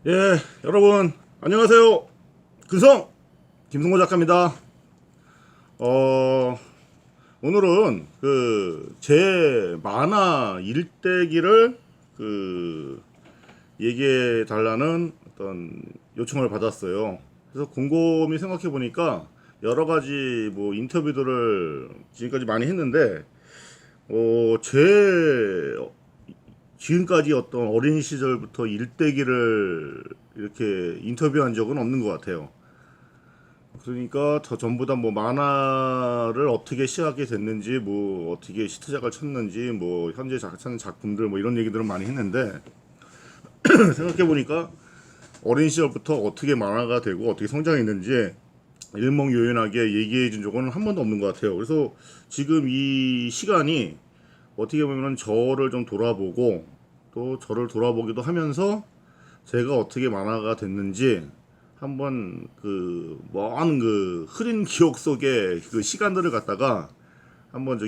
예, 여러분 안녕하세요. 근성 김성호 작가입니다. 어, 오늘은 제 만화 일대기를 얘기해 달라는 어떤 요청을 받았어요. 그래서 곰곰이 생각해 보니까 여러 가지 뭐 인터뷰들을 지금까지 많이 했는데 제 지금까지 어떤 어린 시절부터 일대기를 이렇게 인터뷰한 적은 없는 것 같아요. 그러니까 저 전부 다 뭐 만화를 어떻게 시작하게 됐는지, 뭐 어떻게 시트작을 쳤는지, 뭐 현재 찾는 작품들 뭐 이런 얘기들은 많이 했는데 생각해 보니까 어린 시절부터 어떻게 만화가 되고 어떻게 성장했는지 일목요연하게 얘기해 준 적은 한 번도 없는 것 같아요. 그래서 지금 이 시간이 어떻게 보면 저를 좀 돌아보고 또 저를 돌아보기도 하면서 제가 어떻게 만화가 됐는지 한번 먼 흐린 기억 속에 그 시간들을 갖다가 한번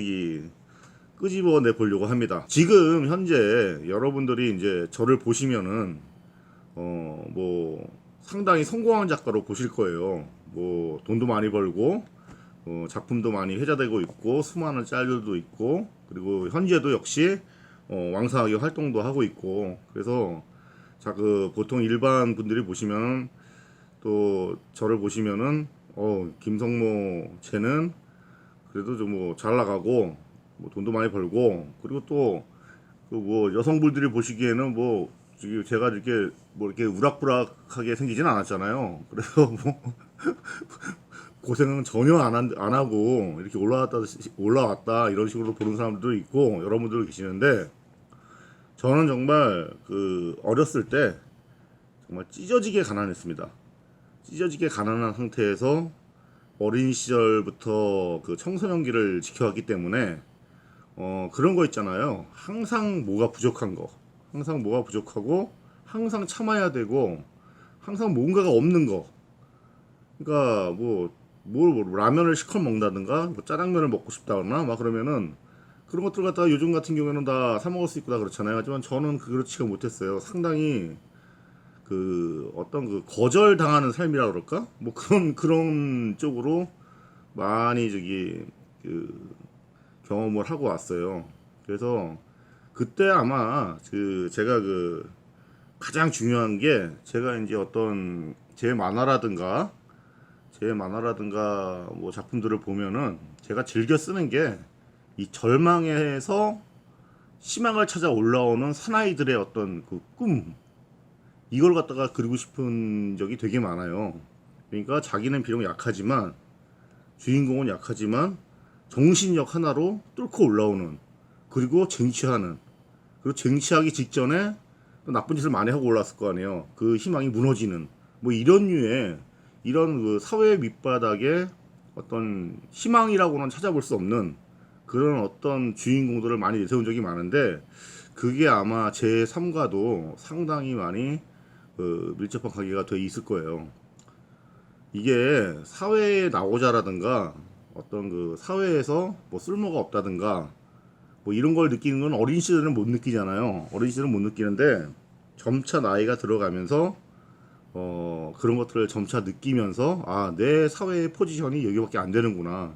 끄집어내 보려고 합니다. 지금 현재 여러분들이 이제 저를 보시면은 뭐 상당히 성공한 작가로 보실 거예요. 뭐 돈도 많이 벌고 작품도 많이 회자되고 있고 수많은 짤들도 있고 그리고 현재도 역시 왕성하게 활동도 하고 있고 그래서 보통 일반 분들이 보시면 또 저를 보시면은 김성모 쟤는 그래도 좀 뭐 잘 나가고 뭐 돈도 많이 벌고 그리고 또 뭐 여성분들이 보시기에는 뭐 제가 이렇게 뭐 이렇게 우락부락하게 생기진 않았잖아요. 그래서 뭐 고생은 전혀 안 하고 이렇게 올라왔다 이런 식으로 보는 사람들도 있고 여러분들 계시는데 저는 정말 어렸을 때 정말 찢어지게 가난했습니다. 찢어지게 가난한 상태에서 어린 시절부터 그 청소년기를 지켜왔기 때문에 그런 거 있잖아요. 항상 뭐가 부족한 거, 항상 뭐가 부족하고 항상 참아야 되고 항상 뭔가가 없는 거. 그러니까 뭐 라면을 시커 먹는다든가 뭐 짜장면을 먹고 싶다거나 막 그러면은 그런 것들 갖다가 요즘 같은 경우에는 다 사 먹을 수 있고 다 그렇잖아요. 하지만 저는 그렇지가 못했어요. 상당히 어떤 거절 당하는 삶이라 그럴까? 뭐 그런 쪽으로 많이 경험을 하고 왔어요. 그래서 그때 아마 제가 가장 중요한 게 제가 이제 어떤 제 만화라든가 뭐 작품들을 보면은 제가 즐겨 쓰는 게 이 절망에서 희망을 찾아 올라오는 사나이들의 어떤 꿈 이걸 갖다가 그리고 싶은 적이 되게 많아요. 그러니까 자기는 비록 약하지만 주인공은 약하지만 정신력 하나로 뚫고 올라오는 그리고 쟁취하는 그리고 쟁취하기 직전에 또 나쁜 짓을 많이 하고 올랐을 거 아니에요. 그 희망이 무너지는 뭐 이런 류의 이런 사회의 밑바닥에 어떤 희망이라고는 찾아볼 수 없는 그런 어떤 주인공들을 많이 내세운 적이 많은데 그게 아마 제 삶과도 상당히 많이 밀접한 관계가 돼 있을 거예요. 이게 사회에 나오자라든가 어떤 사회에서 뭐 쓸모가 없다든가 뭐 이런 걸 느끼는 건 어린 시절은 못 느끼잖아요. 어린 시절은 못 느끼는데 점차 나이가 들어가면서 그런 것들을 점차 느끼면서 내 사회의 포지션이 여기밖에 안 되는구나.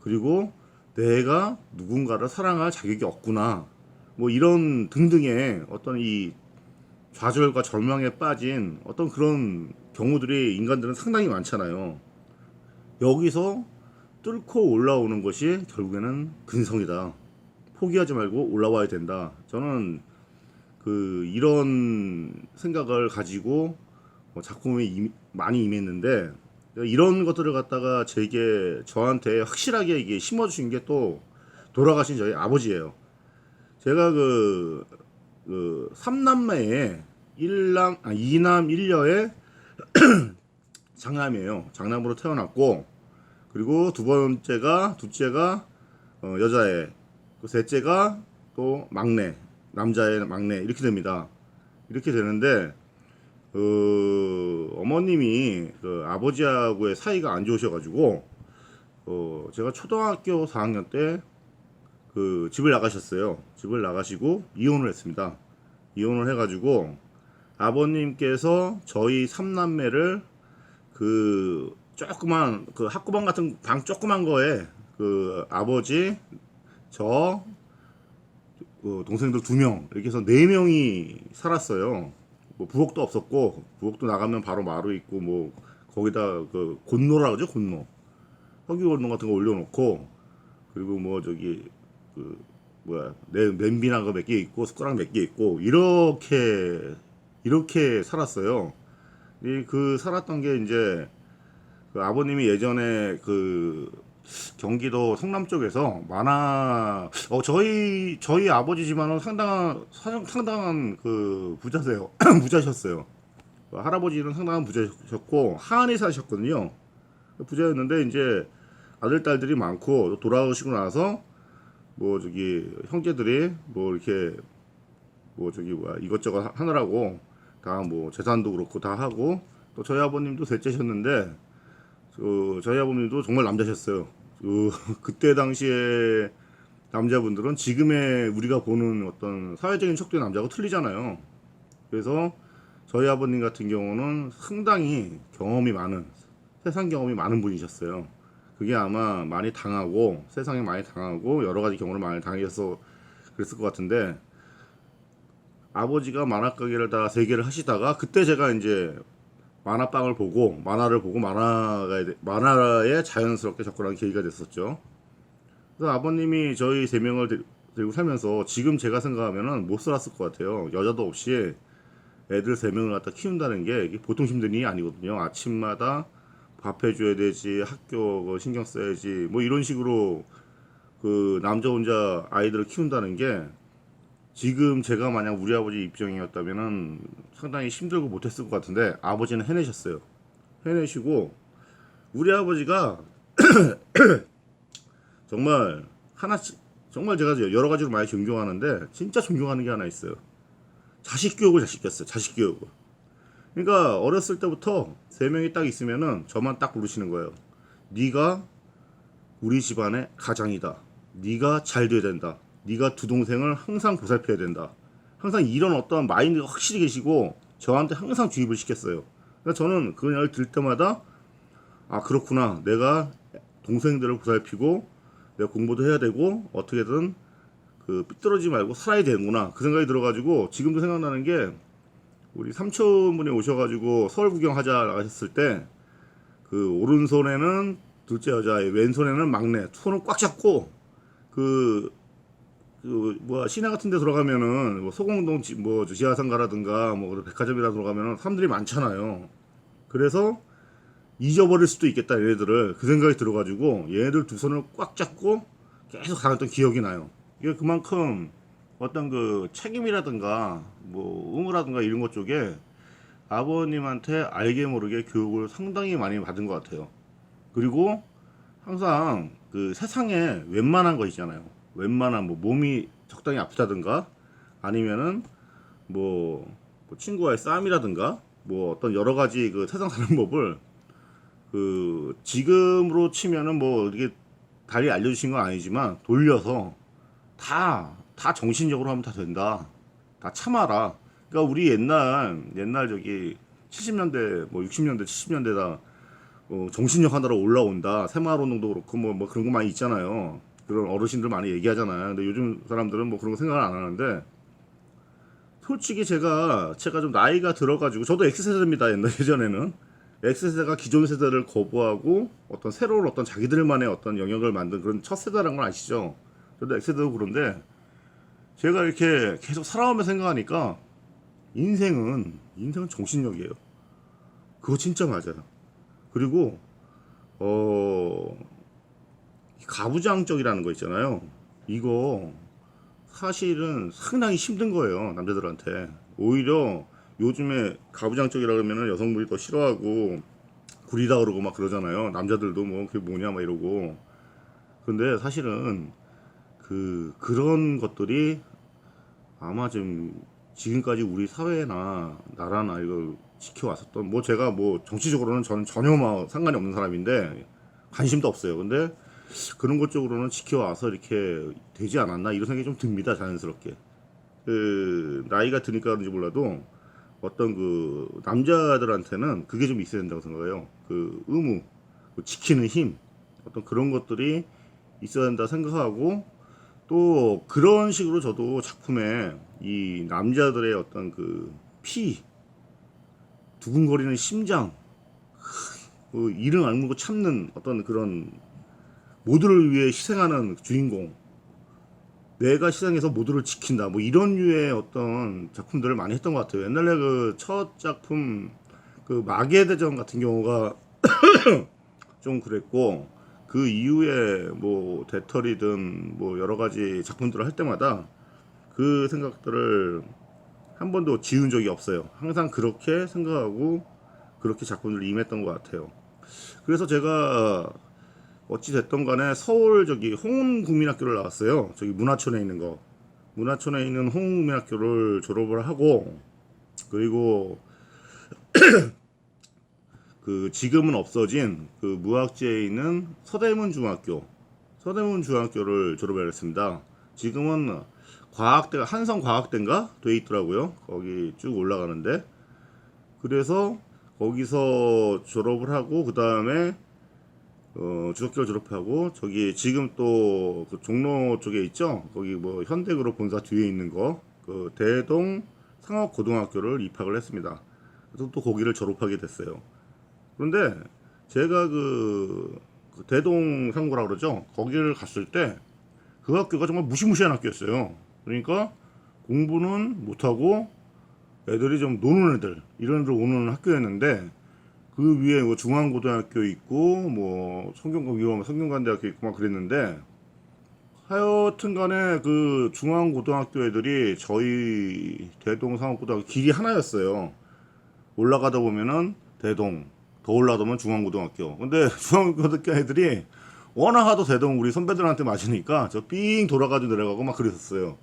그리고 내가 누군가를 사랑할 자격이 없구나. 뭐 이런 등등의 어떤 이 좌절과 절망에 빠진 어떤 그런 경우들이 인간들은 상당히 많잖아요. 여기서 뚫고 올라오는 것이 결국에는 근성이다. 포기하지 말고 올라와야 된다. 저는 이런 생각을 가지고 작품에 많이 임했는데 이런 것들을 갖다가 저한테 확실하게 이게 심어주신 게 또 돌아가신 저희 아버지예요. 제가 삼남매에 이남 일녀의 장남이에요. 장남으로 태어났고 그리고 둘째가 여자애, 셋째가 또 남자의 막내 이렇게 됩니다. 이렇게 되는데 어머님이 아버지하고의 사이가 안 좋으셔가지고 제가 초등학교 4학년 때 집을 나가셨어요. 집을 나가시고 이혼을 했습니다. 이혼을 해가지고 아버님께서 저희 삼남매를 그 조그만 그 학구방 같은 방 조그만 거에 그 아버지 저 동생들 2명 이렇게 해서 4명이 살았어요. 뭐 부엌도 없었고 부엌도 나가면 바로 마루 있고 뭐 거기다 그 곤노라 그러죠. 곤노 석유 곤노 같은 거 올려놓고 그리고 뭐 저기 그 뭐야 냄비나 거 몇 개 있고 숟가락 몇 개 있고 이렇게 살았어요. 그 살았던 게 이제 그 아버님이 예전에 그 경기도 성남 쪽에서 저희 아버지 집안은 상당한 그 부자세요. 부자셨어요. 할아버지는 상당한 부자셨고 한에 사셨거든요. 부자였는데 이제 아들 딸들이 많고 돌아오시고 나서 뭐 저기 형제들이 뭐 이렇게 뭐 저기 뭐야 이것저것 하느라고 다 뭐 재산도 그렇고 다 하고 또 저희 아버님도 셋째셨는데 저희 아버님도 정말 남자셨어요. 그때 당시에 남자분들은 지금의 우리가 보는 어떤 사회적인 척도의 남자하고 틀리잖아요. 그래서 저희 아버님 같은 경우는 상당히 세상 경험이 많은 분이셨어요. 그게 아마 많이 당하고 세상에 많이 당하고 여러 가지 경험을 많이 당해서 그랬을 것 같은데 아버지가 만화가게를 다 3개를 하시다가 그때 제가 이제 만화방을 보고 만화를 보고 만화에 자연스럽게 접근하는 계기가 됐었죠. 그래서 아버님이 저희 3명을 데리고 살면서 지금 제가 생각하면은 못 살았을 것 같아요. 여자도 없이 애들 3명을 갖다 키운다는 게 이게 보통 힘든 일이 아니거든요. 아침마다 밥 해줘야 되지, 학교 신경 써야지, 뭐 이런 식으로 그 남자 혼자 아이들을 키운다는 게 지금 제가 만약 우리 아버지 입장이었다면은 상당히 힘들고 못했을 것 같은데 아버지는 해내셨어요. 해내시고 우리 아버지가 정말 정말 제가 여러 가지로 많이 존경하는데 진짜 존경하는 게 하나 있어요. 자식 교육을 잘 시켰어요. 자식 교육을. 그러니까 어렸을 때부터 3명이 딱 있으면은 저만 딱 부르시는 거예요. 네가 우리 집안의 가장이다. 네가 잘 돼야 된다. 네가 두 동생을 항상 보살펴야 된다. 항상 이런 어떤 마인드가 확실히 계시고 저한테 항상 주입을 시켰어요. 그러니까 저는 그걸 들 때마다 아 그렇구나. 내가 동생들을 보살피고 내가 공부도 해야 되고 어떻게든 그 삐뚤어지지 말고 살아야 되는구나. 그 생각이 들어가지고 지금도 생각나는 게 우리 삼촌분이 오셔가지고 서울 구경하자 하셨을 때 그 오른손에는 둘째 여자, 왼손에는 막내, 손을 꽉 잡고 시내 같은 데 들어가면은 뭐 소공동 뭐 지하상가라든가 뭐 백화점이라 들어가면은 사람들이 많잖아요. 그래서 잊어버릴 수도 있겠다 얘네들을 그 생각이 들어가지고 얘네들 2손을 꽉 잡고 계속 다녔던 기억이 나요. 이게 그만큼 어떤 그 책임이라든가 뭐 의무라든가 이런 것 쪽에 아버님한테 알게 모르게 교육을 상당히 많이 받은 것 같아요. 그리고 항상 그 세상에 웬만한 거 있잖아요. 웬만한 뭐 몸이 적당히 아프다든가 아니면은 뭐 친구와의 싸움이라든가 뭐 어떤 여러 가지 그 세상 사는 법을 그 지금으로 치면은 뭐 이렇게 달리 알려주신 건 아니지만 돌려서 다 정신적으로 하면 다 된다. 다 참아라. 그러니까 우리 옛날 저기 70년대 뭐 60년대 70년대다 정신력 하나로 올라온다. 새마을운동도 그렇고 뭐 그런 거 많이 있잖아요. 그런 어르신들 많이 얘기하잖아요. 근데 요즘 사람들은 뭐 그런 거 생각을 안 하는데 솔직히 제가 좀 나이가 들어가지고 저도 X세대입니다. 예전에는 X세대가 기존 세대를 거부하고 어떤 새로운 어떤 자기들만의 어떤 영역을 만든 그런 첫 세대라는 걸 아시죠? 저도 X세대도 그런데 제가 이렇게 계속 살아오면서 생각하니까 인생은 정신력이에요. 그거 진짜 맞아요. 그리고 가부장적이라는 거 있잖아요. 이거 사실은 상당히 힘든 거예요. 남자들한테. 오히려 요즘에 가부장적이라 그러면은 여성분이 더 싫어하고 구리다 그러고 막 그러잖아요. 남자들도 뭐 그게 뭐냐 막 이러고. 근데 사실은 그런 것들이 아마 좀 지금까지 우리 사회나 나라나 이걸 지켜왔었던 뭐 제가 뭐 정치적으로는 저는 전혀 막 상관이 없는 사람인데 관심도 없어요. 근데 그런 것 쪽으로는 지켜와서 이렇게 되지 않았나 이런 생각이 좀 듭니다. 자연스럽게. 나이가 드니까 그런지 몰라도 어떤 그 남자들한테는 그게 좀 있어야 된다고 생각해요. 그 의무, 그 지키는 힘, 어떤 그런 것들이 있어야 된다 생각하고, 또 그런 식으로 저도 작품에 이 남자들의 어떤 그 피, 두근거리는 심장, 그 이름 악물고 참는 어떤 그런 모두를 위해 희생하는 주인공, 내가 희생해서 모두를 지킨다, 뭐 이런 류의 어떤 작품들을 많이 했던 것 같아요. 옛날에 그 첫 작품 그 마계 대전 같은 경우가 좀 그랬고, 그 이후에 뭐 대터리든 뭐 여러 가지 작품들을 할 때마다 그 생각들을 한 번도 지운 적이 없어요. 항상 그렇게 생각하고 그렇게 작품들을 임했던 것 같아요. 그래서 제가 어찌 됐던 간에 서울 저기 홍은국민학교를 나왔어요. 저기 문화촌에 있는 거. 문화촌에 있는 홍은국민학교를 졸업을 하고, 그리고 그 지금은 없어진 그 무학지에 있는 서대문 중학교를 졸업을 했습니다. 지금은 과학대가 한성과학대인가 돼 있더라고요. 거기 쭉 올라가는데, 그래서 거기서 졸업을 하고 그 다음에 중학교를 졸업하고, 저기 지금 또 그 종로 쪽에 있죠. 거기 뭐 현대그룹 본사 뒤에 있는 거, 그 대동 상업고등학교를 입학을 했습니다. 그래서 또 거기를 졸업하게 됐어요. 그런데 제가 그 대동 상고라 그러죠. 거기를 갔을 때 그 학교가 정말 무시무시한 학교였어요. 그러니까 공부는 못하고 애들이 좀 노는 애들, 이런 애들 오는 학교였는데, 그 위에 뭐 중앙고등학교 있고 뭐 성균관대학교 있고 막 그랬는데, 하여튼 간에 그 중앙고등학교 애들이 저희 대동상업고등학교 길이 하나였어요. 올라가다 보면은 대동, 더 올라가다 보면 중앙고등학교. 근데 중앙고등학교 애들이 워낙 하도 대동 우리 선배들한테 맞으니까 저 삥 돌아가지고 내려가고 막 그랬었어요.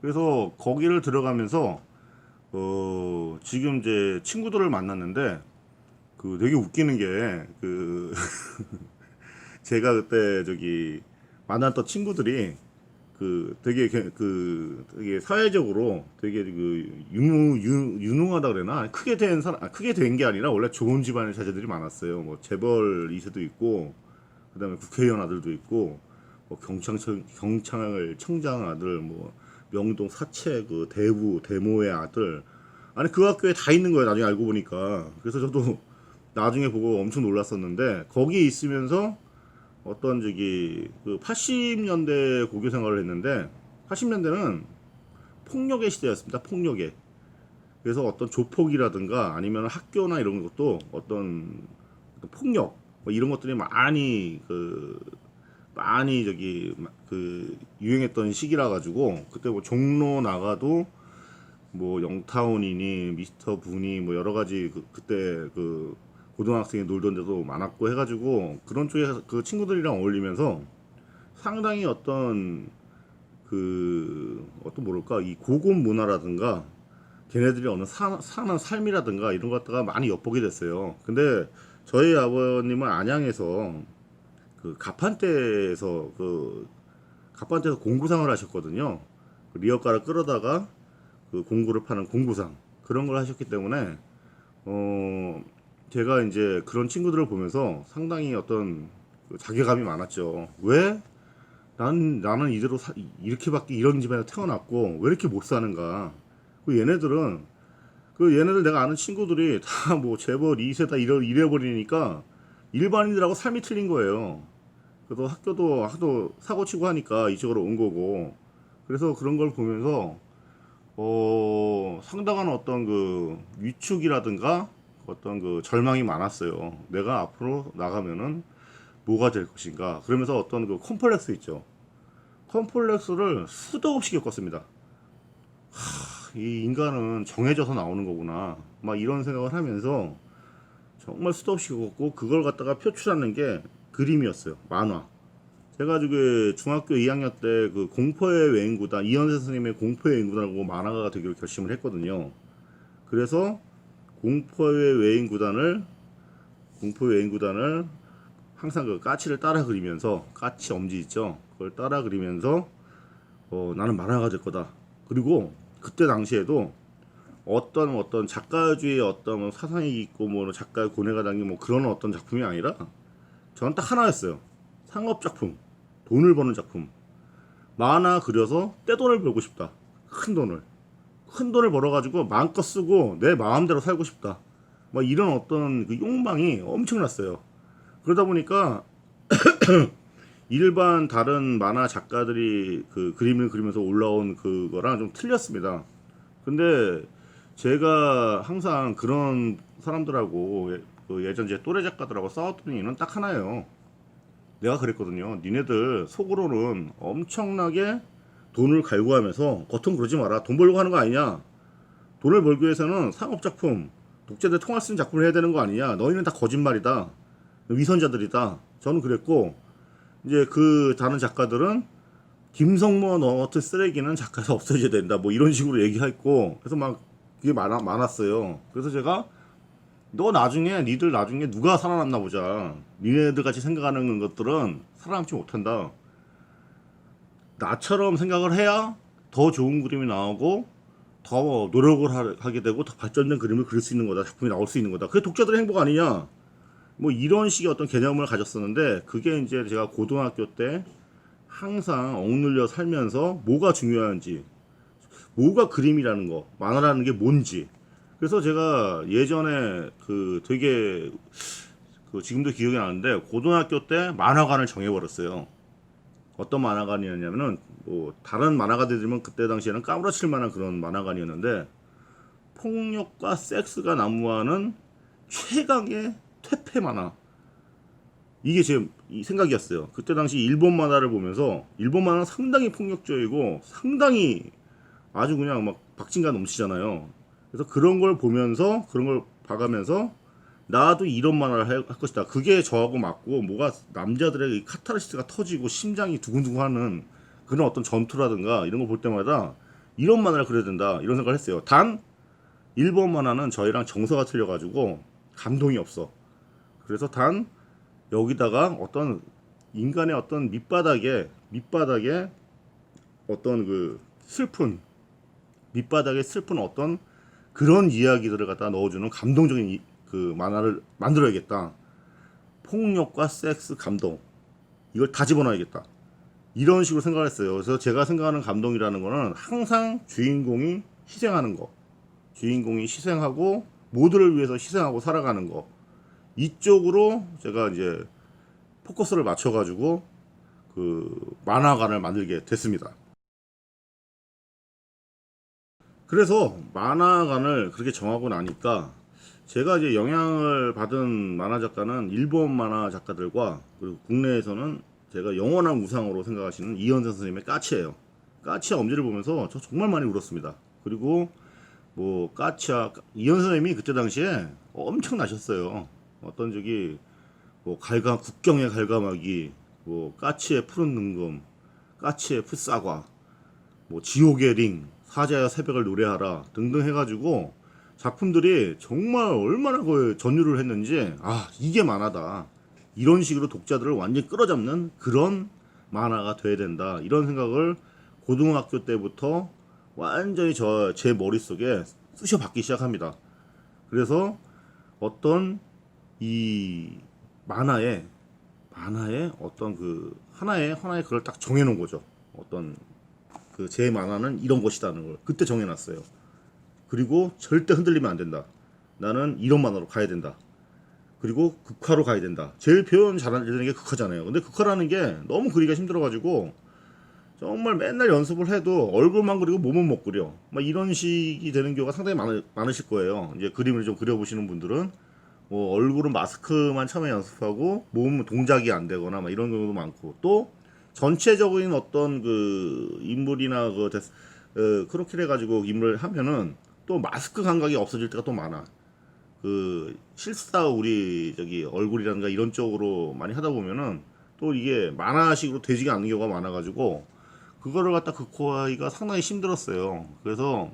그래서 거기를 들어가면서 지금 이제 친구들을 만났는데, 그 되게 웃기는 게 그 제가 그때 저기 만났던 친구들이 그 되게 사회적으로 되게 그 유능하다 그래나, 크게 된 게 아니라 원래 좋은 집안의 자제들이 많았어요. 뭐 재벌 2세도 있고, 그다음에 국회의원 아들도 있고, 뭐 경찰청장 아들, 뭐 명동 사채 그 대모의 아들, 아니 그 학교에 다 있는 거예요. 나중에 알고 보니까. 그래서 저도 나중에 보고 엄청 놀랐었는데, 거기에 있으면서 어떤 저기 그 80년대 고교 생활을 했는데, 80년대는 폭력의 시대였습니다. 폭력의. 그래서 어떤 조폭이라든가 아니면 학교나 이런 것도 어떤 폭력 뭐 이런 것들이 많이 저기 그 유행했던 시기라 가지고, 그때 뭐 종로 나가도 뭐 영타운이니 미스터 분이 뭐 여러 가지 그때 그 고등학생이 놀던 데도 많았고 해가지고, 그런 쪽에 그 친구들이랑 어울리면서 상당히 어떤 뭐랄까 이 고급 문화라든가 걔네들이 사는 삶이라든가 이런 것 갖다가 많이 엿보게 됐어요. 근데 저희 아버님은 안양에서 가판대에서 공구상을 하셨거든요. 그 리어카를 끌어다가 그 공구를 파는 공구상, 그런 걸 하셨기 때문에 제가 이제 그런 친구들을 보면서 상당히 어떤 그 자괴감이 많았죠. 왜 나는 이렇게밖에 이런 집안에 태어났고 왜 이렇게 못 사는가? 얘네들 내가 아는 친구들이 다 뭐 재벌 2세 다 이래버리니까 일반인들하고 삶이 틀린 거예요. 그래도 학교도 하도 사고 치고 하니까 이쪽으로 온 거고. 그래서 그런 걸 보면서 상당한 어떤 그 위축이라든가 어떤 그 절망이 많았어요. 내가 앞으로 나가면은 뭐가 될 것인가. 그러면서 어떤 그 콤플렉스 있죠. 콤플렉스를 수도 없이 겪었습니다. 이 인간은 정해져서 나오는 거구나. 막 이런 생각을 하면서 정말 수도 없이 겪었고, 그걸 갖다가 표출하는 게 그림이었어요. 만화. 제가 중학교 2학년 때 그 공포의 외인구단, 이현세 선생님의 공포의 외인구단이라고 만화가 되기로 결심을 했거든요. 그래서 공포의 외인구단을 항상 그 까치를 따라 그리면서, 까치 엄지 있죠? 그걸 따라 그리면서 나는 만화가 될 거다. 그리고 그때 당시에도 어떤 작가주의 어떤 사상이 있고 뭐 작가의 고뇌가 담긴 뭐 그런 어떤 작품이 아니라 저는 딱 하나였어요. 상업 작품, 돈을 버는 작품. 만화 그려서 떼돈을 벌고 싶다. 큰 돈을 벌어가지고 마음껏 쓰고 내 마음대로 살고 싶다. 뭐 이런 어떤 그 욕망이 엄청났어요. 그러다 보니까 일반 다른 만화 작가들이 그 그림을 그리면서 올라온 그거랑 좀 틀렸습니다. 근데 제가 항상 그런 사람들하고 그 예전 제 또래 작가들하고 싸웠던 이유는 딱 하나예요. 내가 그랬거든요. 니네들 속으로는 엄청나게 돈을 갈구하면서 겉은 그러지 마라. 돈 벌려고 하는 거 아니냐. 돈을 벌기 위해서는 상업작품, 독자들 통할 수 있는 작품을 해야 되는 거 아니냐. 너희는 다 거짓말이다. 위선자들이다. 저는 그랬고, 이제 그 다른 작가들은 김성모 너 같은 쓰레기는 작가에서 없어져야 된다. 뭐 이런 식으로 얘기했고, 그래서 막 그게 많았어요. 그래서 제가 니들 나중에 누가 살아남나 보자. 니네들 같이 생각하는 것들은 살아남지 못한다. 나처럼 생각을 해야 더 좋은 그림이 나오고 더 노력을 하게 되고 더 발전된 그림을 그릴 수 있는 거다. 작품이 나올 수 있는 거다. 그게 독자들의 행복 아니냐? 뭐 이런 식의 어떤 개념을 가졌었는데 그게 이제 제가 고등학교 때 항상 억눌려 살면서 뭐가 중요한지, 뭐가 그림이라는 거, 만화라는 게 뭔지. 그래서 제가 예전에 그 되게 그 지금도 기억이 나는데 고등학교 때 만화관을 정해버렸어요. 어떤 만화관이었냐면은 뭐 다른 만화가들이면 그때 당시에는 까무러칠 만한 그런 만화관이었는데 폭력과 섹스가 난무하는 최강의 퇴폐 만화. 이게 제 생각이었어요. 그때 당시 일본 만화를 보면서 일본 만화는 상당히 폭력적이고 상당히 아주 그냥 막 박진감 넘치잖아요. 그래서 그런 걸 보면서 그런 걸 봐가면서 나도 이런 만화를 할 것이다. 그게 저하고 맞고 뭐가 남자들의 카타르시스가 터지고 심장이 두근두근하는 그런 어떤 전투라든가 이런 거 볼 때마다 이런 만화를 그려야 된다 이런 생각을 했어요. 단 일본 만화는 저희랑 정서가 틀려가지고 감동이 없어. 그래서 단 여기다가 어떤 인간의 어떤 밑바닥에 어떤 그 밑바닥에 슬픈 어떤 그런 이야기들을 갖다 넣어주는 감동적인 그 만화를 만들어야겠다. 폭력과 섹스, 감동 이걸 다 집어넣어야겠다. 이런 식으로 생각을 했어요. 그래서 제가 생각하는 감동이라는 거는 항상 주인공이 희생하는 거, 주인공이 희생하고 모두를 위해서 희생하고 살아가는 거 이쪽으로 제가 이제 포커스를 맞춰가지고 그 만화관을 만들게 됐습니다. 그래서 만화관을 그렇게 정하고 나니까 제가 이제 영향을 받은 만화 작가는 일본 만화 작가들과 그리고 국내에서는 제가 영원한 우상으로 생각하시는 이현선 선생님의 까치예요. 까치와 엄지를 보면서 저 정말 많이 울었습니다. 그리고 뭐 까치와 이현선 선생님이 그때 당시에 엄청나셨어요. 어떤 적이 뭐 국경의 갈가마기, 뭐 까치의 푸른 능금, 까치의 풋사과, 뭐 지옥의 링, 사자야 새벽을 노래하라 등등 해가지고 작품들이 정말 얼마나 그 전율을 했는지 이게 만화다 이런 식으로 독자들을 완전히 끌어잡는 그런 만화가 돼야 된다 이런 생각을 고등학교 때부터 완전히 제 머릿속에 쑤셔 박기 시작합니다. 그래서 어떤 이 만화에 어떤 그 하나의 그걸 딱 정해놓은 거죠. 어떤 그 제 만화는 이런 것이다는 걸 그때 정해놨어요. 그리고 절대 흔들리면 안 된다. 나는 이런 만화로 가야 된다. 그리고 극화로 가야 된다. 제일 표현 잘하는 게 극화잖아요. 근데 극화라는 게 너무 그리기가 힘들어가지고 정말 맨날 연습을 해도 얼굴만 그리고 몸은 못 그려. 막 이런 식이 되는 경우가 상당히 많으실 거예요. 이제 그림을 좀 그려보시는 분들은 뭐 얼굴은 마스크만 처음에 연습하고 몸은 동작이 안 되거나 막 이런 경우도 많고 또 전체적인 어떤 그 인물이나 그렇게 해가지고 인물을 하면은 또 마스크 감각이 없어질 때가 또 많아. 그 실사 우리 저기 얼굴이라든가 이런 쪽으로 많이 하다 보면은 또 이게 만화식으로 되지가 않는 경우가 많아가지고 그거를 갖다 극화하기가 상당히 힘들었어요. 그래서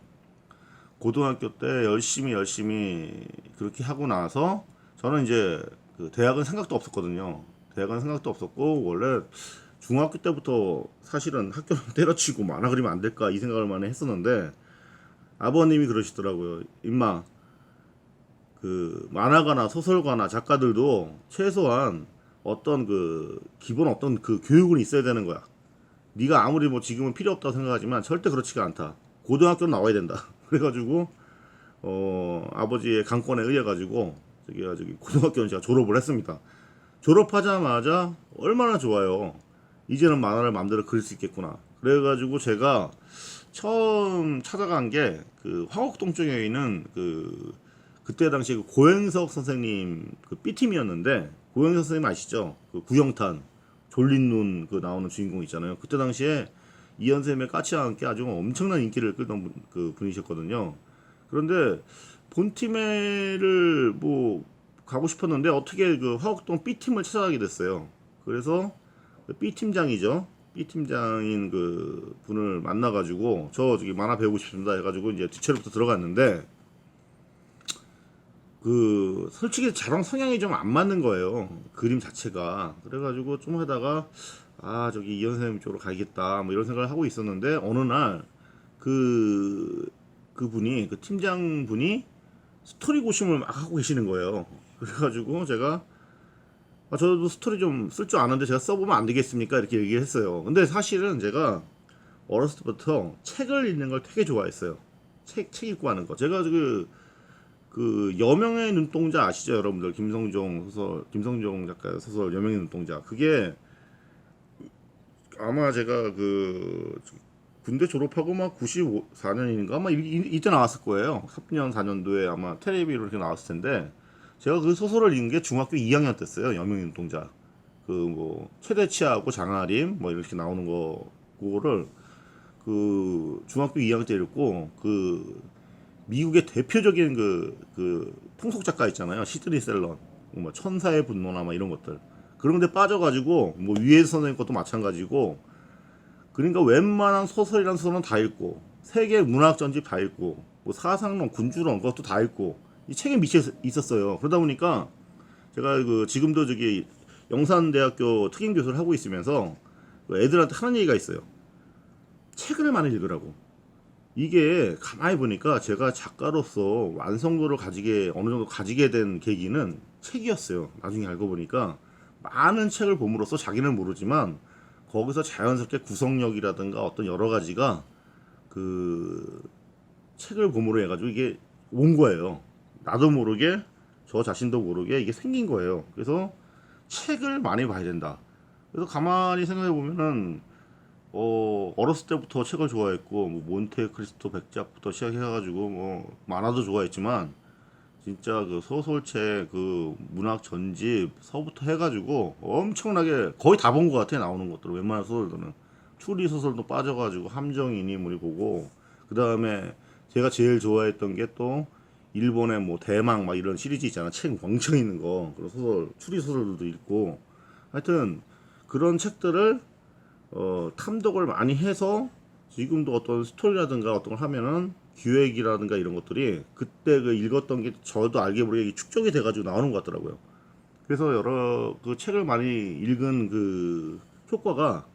고등학교 때 열심히 그렇게 하고 나서 저는 이제 그 대학은 생각도 없었거든요. 대학은 생각도 없었고 원래 중학교 때부터 사실은 학교를 때려치고 만화 그리면 안 될까 이 생각을 많이 했었는데 아버님이 그러시더라고요. 임마, 그 만화가나 소설가나 작가들도 최소한 어떤 그 기본 어떤 그 교육은 있어야 되는 거야. 네가 아무리 뭐 지금은 필요 없다고 생각하지만 절대 그렇지가 않다. 고등학교는 나와야 된다. 그래가지고 아버지의 강권에 의해 가지고 저기 고등학교는 제가 졸업을 했습니다. 졸업하자마자 얼마나 좋아요. 이제는 만화를 마음대로 그릴 수 있겠구나. 그래가지고 제가 처음 찾아간 게 그 화곡동 쪽에 있는 그때 당시 그 고행석 선생님 그 B팀이었는데, 고행석 선생님 아시죠? 그 구영탄 졸린 눈 그 나오는 주인공 있잖아요. 그때 당시에 이현쌤의 까치와 함께 아주 엄청난 인기를 끌던 그 분이셨거든요. 그런데 본팀에를 뭐 가고 싶었는데 어떻게 그 화곡동 B팀을 찾아가게 됐어요. 그래서 그 B팀장이죠. B팀장인 그 분을 만나가지고 저기 만화 배우고 싶습니다 해가지고 이제 뒷채로부터 들어갔는데, 그 솔직히 저랑 성향이 좀 안 맞는 거예요. 그림 자체가. 그래가지고 좀 하다가 저기 이현 선생님 쪽으로 가야겠다 뭐 이런 생각을 하고 있었는데, 어느 날 그 그분이 그 팀장 분이 스토리 고심을 막 하고 계시는 거예요. 그래가지고 제가 저도 스토리 좀 쓸 줄 아는데 제가 써보면 안 되겠습니까? 이렇게 얘기를 했어요. 근데 사실은 제가 어렸을 때부터 책을 읽는 걸 되게 좋아했어요. 책 읽고 하는 거. 제가 그 여명의 눈동자 아시죠, 여러분들? 김성종 작가 소설 여명의 눈동자. 그게 아마 제가 그 군대 졸업하고 막 94년인가 아마 이때 나왔을 거예요. 3년 4년도에 아마 텔레비로 이렇게 나왔을 텐데, 제가 그 소설을 읽은 게 중학교 2학년 때였어요. 여명의 눈동자. 그 뭐 최대치하고 장아림 뭐 이렇게 나오는 거, 그거를 그 중학교 2학년 때 읽고, 그 미국의 대표적인 그 풍속 작가 있잖아요. 시드니 셀런, 뭐 천사의 분노나 막 이런 것들, 그런 데 빠져가지고, 뭐 위에서 선생님 것도 마찬가지고, 그러니까 웬만한 소설이란 소설은 다 읽고, 세계 문학 전집 다 읽고, 뭐 사상론, 군주론 그것도 다 읽고, 이 책에 미쳐 있었어요. 그러다 보니까 제가 그 지금도 저기 영산대학교 특임 교수를 하고 있으면서 그 애들한테 하는 얘기가 있어요. 책을 많이 읽으라고. 이게 가만히 보니까 제가 작가로서 완성도를 어느 정도 가지게 된 계기는 책이었어요. 나중에 알고 보니까 많은 책을 봄으로써 자기는 모르지만 거기서 자연스럽게 구성력이라든가 어떤 여러 가지가 그 책을 봄으로 해가지고 이게 온 거예요. 나도 모르게, 저 자신도 모르게 이게 생긴 거예요. 그래서 책을 많이 봐야 된다. 그래서 가만히 생각해 보면은 어렸을 때부터 책을 좋아했고, 뭐 몬테크리스토 백작부터 시작해가지고 뭐 만화도 좋아했지만, 진짜 그 소설책, 그 문학 전집 서부터 해가지고 엄청나게 거의 다 본 것 같아. 나오는 것들 웬만한 소설들은 추리 소설도 빠져가지고 함정이니 뭐니 보고, 그 다음에 제가 제일 좋아했던 게 또 일본의 뭐 대망 막 이런 시리즈 있잖아. 책 왕창 있는 거, 그런 소설, 추리 소설들도 읽고, 하여튼 그런 책들을 탐독을 많이 해서 지금도 어떤 스토리라든가 어떤 걸 하면은 기획이라든가 이런 것들이 그때 그 읽었던 게 저도 알게 모르게 축적이 돼가지고 나오는 것 같더라고요. 그래서 여러 그 책을 많이 읽은 그 효과가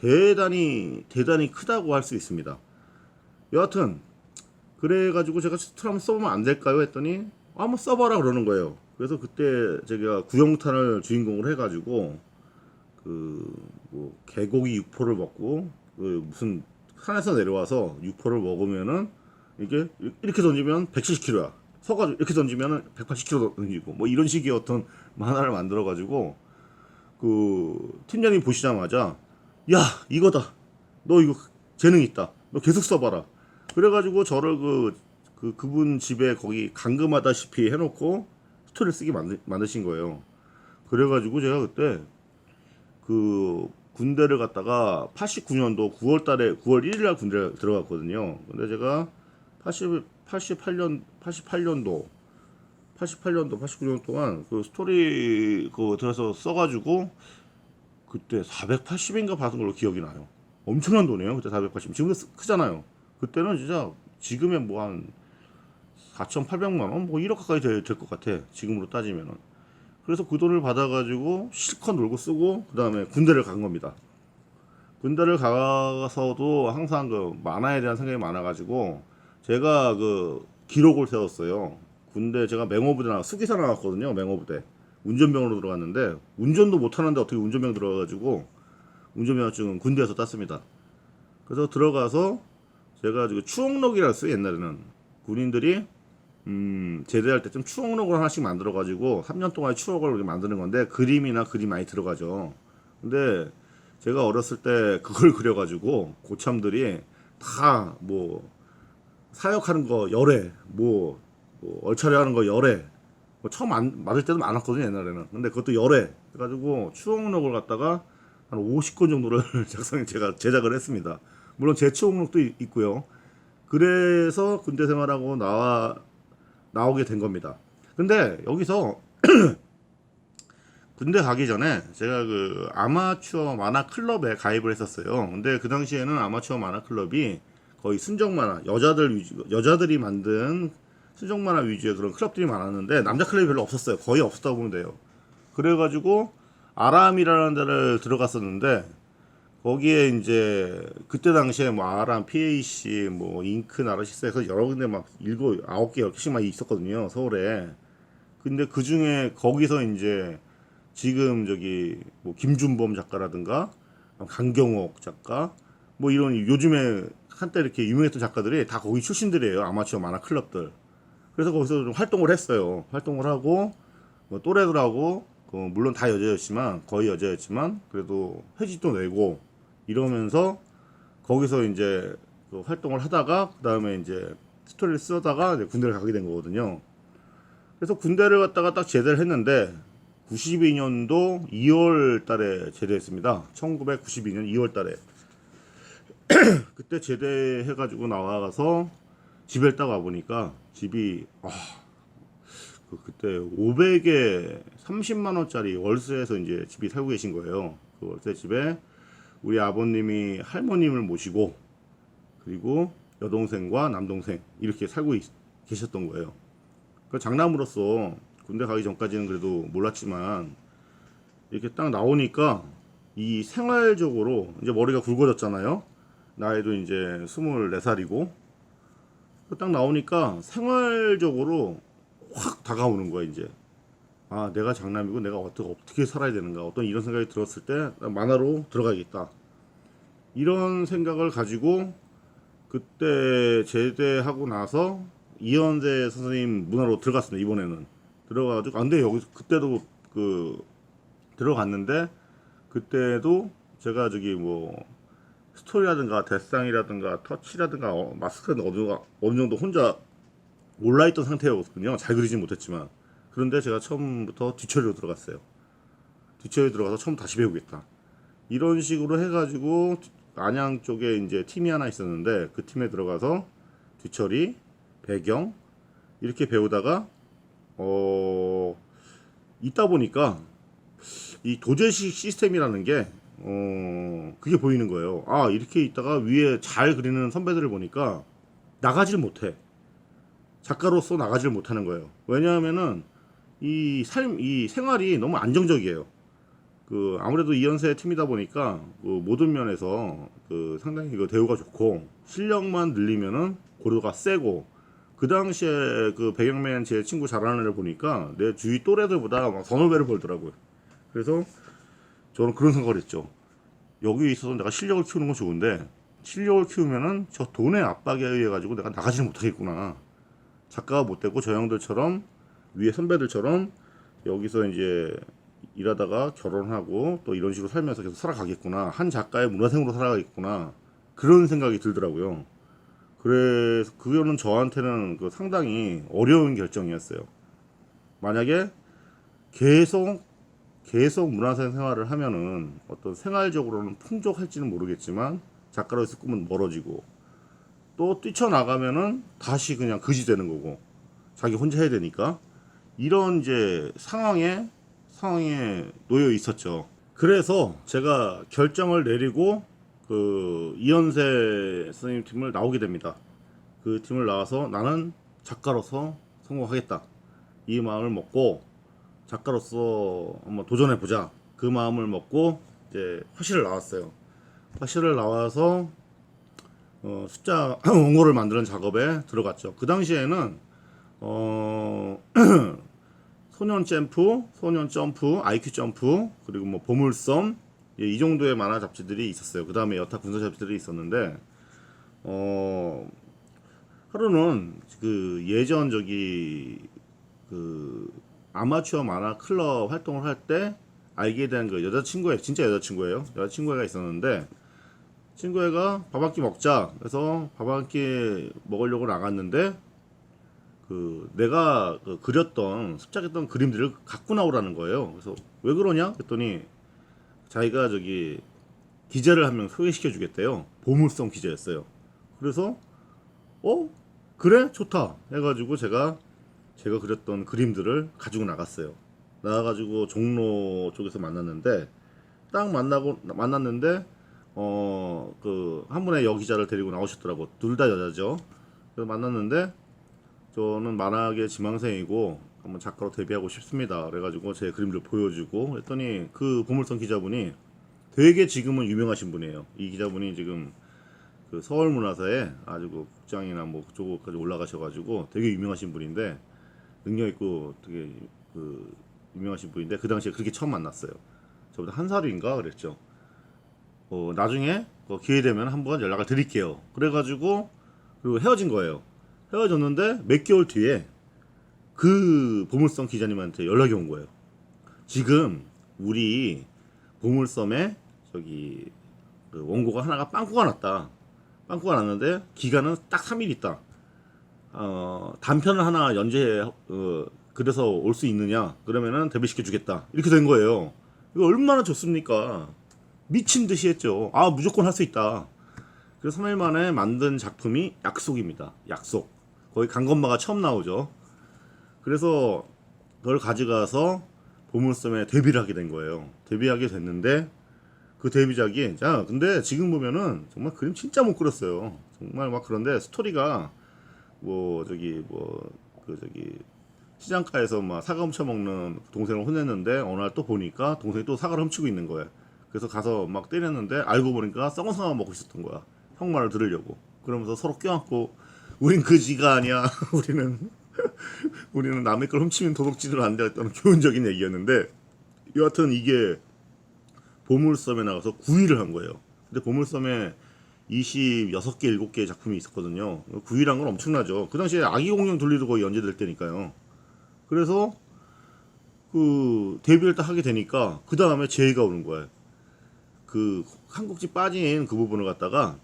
대단히 크다고 할 수 있습니다. 여하튼 그래가지고 제가 스토리 한번 써보면 안 될까요? 했더니 한번 써봐라 그러는 거예요. 그래서 그때 제가 구영탄을 주인공으로 해가지고 그 뭐 개고기 육포를 먹고, 그 무슨 산에서 내려와서 육포를 먹으면은 이게 이렇게 던지면 170kg야. 서가지고 이렇게 던지면은 180kg 던지고, 뭐 이런 식의 어떤 만화를 만들어 가지고 그 팀장님 보시자마자 야 이거다, 너 이거 재능 있다, 너 계속 써봐라. 그래가지고 저를 그분 집에 거기 감금하다시피 해놓고 스토리를 쓰게 만드신 거예요. 그래가지고 제가 그때 그 군대를 갔다가 89년도 9월 1일 날 군대를 들어갔거든요. 근데 제가 88년도 89년 동안 그 스토리 그 들어서 써가지고 그때 480인가 받은 걸로 기억이 나요. 엄청난 돈이에요. 그때 480. 지금도 크잖아요. 그때는 진짜 지금의 뭐 한 4,800만 원, 뭐 1억 가까이 될 것 같아. 지금으로 따지면은. 그래서 그 돈을 받아가지고 실컷 놀고 쓰고, 그 다음에 군대를 간 겁니다. 군대를 가서도 항상 그 만화에 대한 생각이 많아가지고 제가 그 기록을 세웠어요. 군대 제가 맹호부대 수기사 나왔거든요. 맹호부대 운전병으로 들어갔는데 운전도 못하는데 어떻게 운전병 들어가가지고 운전면허증은 군대에서 땄습니다. 그래서 들어가서 제가 지금 추억록이라 써요. 옛날에는 군인들이 제대할 때쯤 추억록을 하나씩 만들어가지고 3년 동안의 추억을 이렇게 만드는 건데 그림이나 글이 많이 들어가죠. 근데 제가 어렸을 때 그걸 그려가지고 고참들이 다 뭐 사역하는 거 열애, 뭐 얼차려 하는 거 열애, 뭐 처음 맞을 때도 많았거든요 옛날에는. 근데 그것도 열애 해가지고 추억록을 갖다가 한 50권 정도를 제가 제작을 했습니다. 물론 제 추억록도 있고요. 그래서 군대 생활하고 나오게 된 겁니다. 근데 여기서 군대 가기 전에 제가 그 아마추어 만화 클럽에 가입을 했었어요. 근데 그 당시에는 아마추어 만화 클럽이 거의 순정 만화, 여자들이 만든 순정 만화 위주의 그런 클럽들이 많았는데 남자 클럽이 별로 없었어요. 거의 없었다고 보면 돼요. 그래가지고 아람이라는 데를 들어갔었는데 거기에 이제 그때 당시에 뭐 아람, PAC, 뭐 잉크, 나르시스에서 여러 군데 막 7, 9개, 10개씩만 있었거든요. 서울에. 근데 그 중에 거기서 이제 지금 저기 뭐 김준범 작가라든가 강경옥 작가 뭐 이런 요즘에 한때 이렇게 유명했던 작가들이 다 거기 출신들이에요. 아마추어 만화 클럽들. 그래서 거기서 좀 활동을 했어요. 활동을 하고 뭐 또래들하고 물론 다 여자였지만 거의 여자였지만 그래도 회집도 내고 이러면서 거기서 이제 그 활동을 하다가 그 다음에 이제 스토리를 쓰다가 이제 군대를 가게 된 거거든요. 그래서 군대를 갔다가 딱 제대를 했는데 92년도 2월 달에 제대했습니다. 1992년 2월 달에. 그때 제대해가지고 나와서 집에 딱 와보니까 집이, 그때 500에 30만원짜리 월세에서 이제 집이 살고 계신 거예요. 그 월세 집에 우리 아버님이 할머님을 모시고 그리고 여동생과 남동생 이렇게 살고 계셨던 거예요. 그 장남으로서 군대 가기 전까지는 그래도 몰랐지만 이렇게 딱 나오니까 이 생활적으로 이제 머리가 굵어졌잖아요. 나이도 이제 24살이고 딱 나오니까 생활적으로 확 다가오는 거야 이제. 아, 내가 장남이고 내가 어떻게 살아야 되는가, 어떤 이런 생각이 들었을 때 만화로 들어가야겠다 이런 생각을 가지고 그때 제대하고 나서 이현세 선생님 문화로 들어갔습니다. 이번에는 들어가가지고 근데 여기 그때도 그 들어갔는데 그때도 제가 저기 뭐 스토리라든가 데스상이라든가 터치라든가 마스크는 어느 정도 혼자 올라있던 상태였거든요. 잘 그리진 못했지만. 그런데 제가 처음부터 뒤처리로 들어갔어요. 뒤처리 들어가서 처음 다시 배우겠다 이런 식으로 해가지고 안양 쪽에 이제 팀이 하나 있었는데 그 팀에 들어가서 뒤처리, 배경 이렇게 배우다가 있다 보니까 이 도제식 시스템이라는 게 그게 보이는 거예요. 아, 이렇게 있다가 위에 잘 그리는 선배들을 보니까 나가질 못해. 작가로서 나가질 못하는 거예요. 왜냐하면은 이 생활이 너무 안정적이에요. 그 아무래도 이연세 팀이다 보니까 그 모든 면에서 그 상당히 그 대우가 좋고 실력만 늘리면은 고도가 세고 그 당시에 그 배경맨 제 친구 잘하는 애를 보니까 내 주위 또래들보다 막 선후배를 벌더라고요. 그래서 저는 그런 생각을 했죠. 여기 있어서 내가 실력을 키우는 건 좋은데 실력을 키우면은 저 돈의 압박에 의해 가지고 내가 나가지를 못하겠구나. 작가가 못 되고 저 형들처럼 위에 선배들처럼 여기서 이제 일하다가 결혼하고 또 이런 식으로 살면서 계속 살아가겠구나. 한 작가의 문화생으로 살아가겠구나. 그런 생각이 들더라고요. 그래서 그거는 저한테는 그 상당히 어려운 결정이었어요. 만약에 계속 문화생 생활을 하면은 어떤 생활적으로는 풍족할지는 모르겠지만 작가로서 꿈은 멀어지고 또 뛰쳐나가면은 다시 그냥 그지 되는 거고 자기 혼자 해야 되니까 이런 이제 상황에 놓여 있었죠. 그래서 제가 결정을 내리고 그 이현세 선생님 팀을 나오게 됩니다. 그 팀을 나와서 나는 작가로서 성공하겠다 이 마음을 먹고 작가로서 한번 도전해 보자 그 마음을 먹고 이제 화실을 나왔어요. 화실을 나와서 숫자 원고를 만드는 작업에 들어갔죠. 그 당시에는 소년 점프, 소년 점프, IQ 점프, 그리고 뭐 보물섬, 예, 이 정도의 만화 잡지들이 있었어요. 그 다음에 여타 군사 잡지들이 있었는데 하루는 그 예전 그 아마추어 만화 클럽 활동을 할 때 알게 된 그 여자친구의 진짜 여자친구예요. 여자친구가 있었는데 친구애가 밥 한 끼 먹자. 그래서 밥 한 끼 먹으려고 나갔는데 그 내가 그렸던 습작했던 그림들을 갖고 나오라는 거예요. 그래서 왜 그러냐? 그랬더니 자기가 기자를 한 명 소개시켜 주겠대요. 보물섬 기자였어요. 그래서 그래 좋다 해가지고 제가 그렸던 그림들을 가지고 나갔어요. 나가가지고 종로 쪽에서 만났는데 딱 만났는데 그 한 분의 여기자를 데리고 나오셨더라고. 둘 다 여자죠. 그래서 만났는데 저는 만화계 지망생이고 한번 작가로 데뷔하고 싶습니다. 그래가지고 제 그림을 보여주고 했더니 그 보물섬 기자분이 되게 지금은 유명하신 분이에요. 이 기자분이 지금 그 서울문화사에 아주 그 국장이나 뭐 그쪽까지 올라가셔가지고 되게 유명하신 분인데 능력 있고 되게 그 유명하신 분인데 그 당시에 그렇게 처음 만났어요. 저보다 한 살인가 그랬죠. 나중에 기회 되면 한번 연락을 드릴게요. 그래가지고 그리고 헤어진 거예요. 헤어졌는데 몇 개월 뒤에 그 보물섬 기자님한테 연락이 온 거예요. 지금 우리 보물섬에 그 원고가 하나가 빵꾸가 났다. 빵꾸가 났는데 기간은 딱 3일 있다. 단편을 하나 그래서 올 수 있느냐? 그러면은 데뷔시켜 주겠다. 이렇게 된 거예요. 이거 얼마나 좋습니까? 미친 듯이 했죠. 무조건 할 수 있다. 그래서 3일 만에 만든 작품이 약속입니다. 약속. 거기 강건마가 처음 나오죠. 그래서 그걸 가져가서 보물섬에 데뷔를 하게 된 거예요. 데뷔하게 됐는데 그 데뷔작이 근데 지금 보면은 정말 그림 진짜 못 그렸어요. 정말 막 그런데 스토리가 시장가에서 막 사과 훔쳐 먹는 동생을 혼냈는데 어느 날 또 보니까 동생이 또 사과를 훔치고 있는 거예요. 그래서 가서 막 때렸는데 알고 보니까 썩은 사과 먹고 있었던 거야. 형 말을 들으려고. 그러면서 서로 껴안고 우린 그지가 아니야. 우리는 남의 걸 훔치면 도둑질을 안 되겠다는 교훈적인 얘기였는데 여하튼 이게 보물섬에 나가서 9위를 한 거예요. 근데 보물섬에 26개, 7개의 작품이 있었거든요. 9위란 건 엄청나죠. 그 당시에 아기공룡 둘리도 거의 연재될 때니까요. 그래서 그 데뷔를 딱 하게 되니까 그 다음에 제의가 오는 거예요. 그 한국지 빠진 그 부분을 갖다가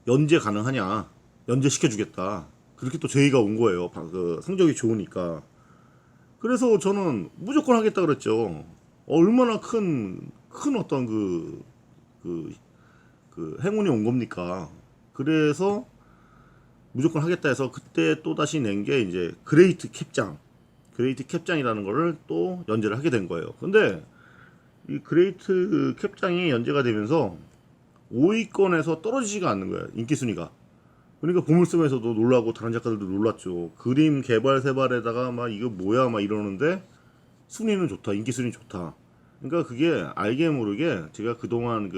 연재 가능하냐? 연재 시켜주겠다. 그렇게 또 제의가 온 거예요. 그 성적이 좋으니까. 그래서 저는 무조건 하겠다 그랬죠. 얼마나 큰 어떤 그 행운이 온 겁니까? 그래서 무조건 하겠다 해서 그때 또 다시 낸 게 이제 그레이트 캡장이라는 거를 또 연재를 하게 된 거예요. 근데 이 그레이트 캡장이 연재가 되면서 5위권에서 떨어지지가 않는 거예요. 인기 순위가. 그러니까 보물섬에서도 놀라고 다른 작가들도 놀랐죠. 그림 개발 세발에다가 막 이거 뭐야 막 이러는데 순위는 좋다. 인기 순위 좋다. 그러니까 그게 알게 모르게 제가 그동안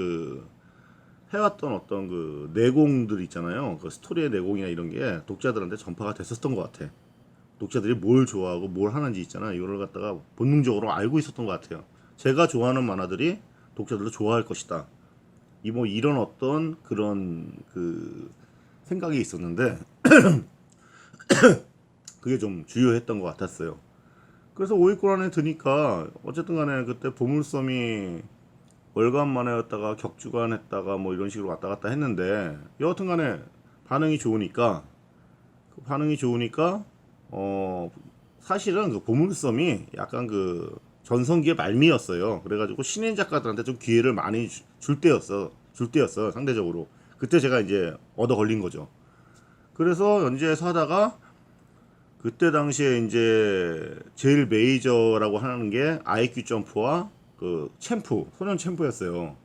해왔던 어떤 그 내공들 있잖아요. 그 스토리의 내공이나 이런 게 독자들한테 전파가 됐었던 것 같아. 독자들이 뭘 좋아하고 뭘 하는지 있잖아. 이거를 갖다가 본능적으로 알고 있었던 것 같아요. 제가 좋아하는 만화들이 독자들도 좋아할 것이다. 이런 어떤 그런 생각이 있었는데 그게 좀 주요했던 것 같았어요. 그래서 5위권 안에 드니까 어쨌든 간에 그때 보물섬이 월간 만화였다가 격주간 했다가 뭐 이런 식으로 왔다 갔다 했는데 여하튼 간에 반응이 좋으니까 사실은 그 보물섬이 약간 전성기의 말미였어요. 그래가지고 신인 작가들한테 좀 기회를 많이 줄 때였어 상대적으로. 그때 제가 이제 얻어 걸린 거죠. 그래서 연재해서 하다가 그때 당시에 이제 제일 메이저라고 하는 게 IQ 점프와 소년 챔프였어요.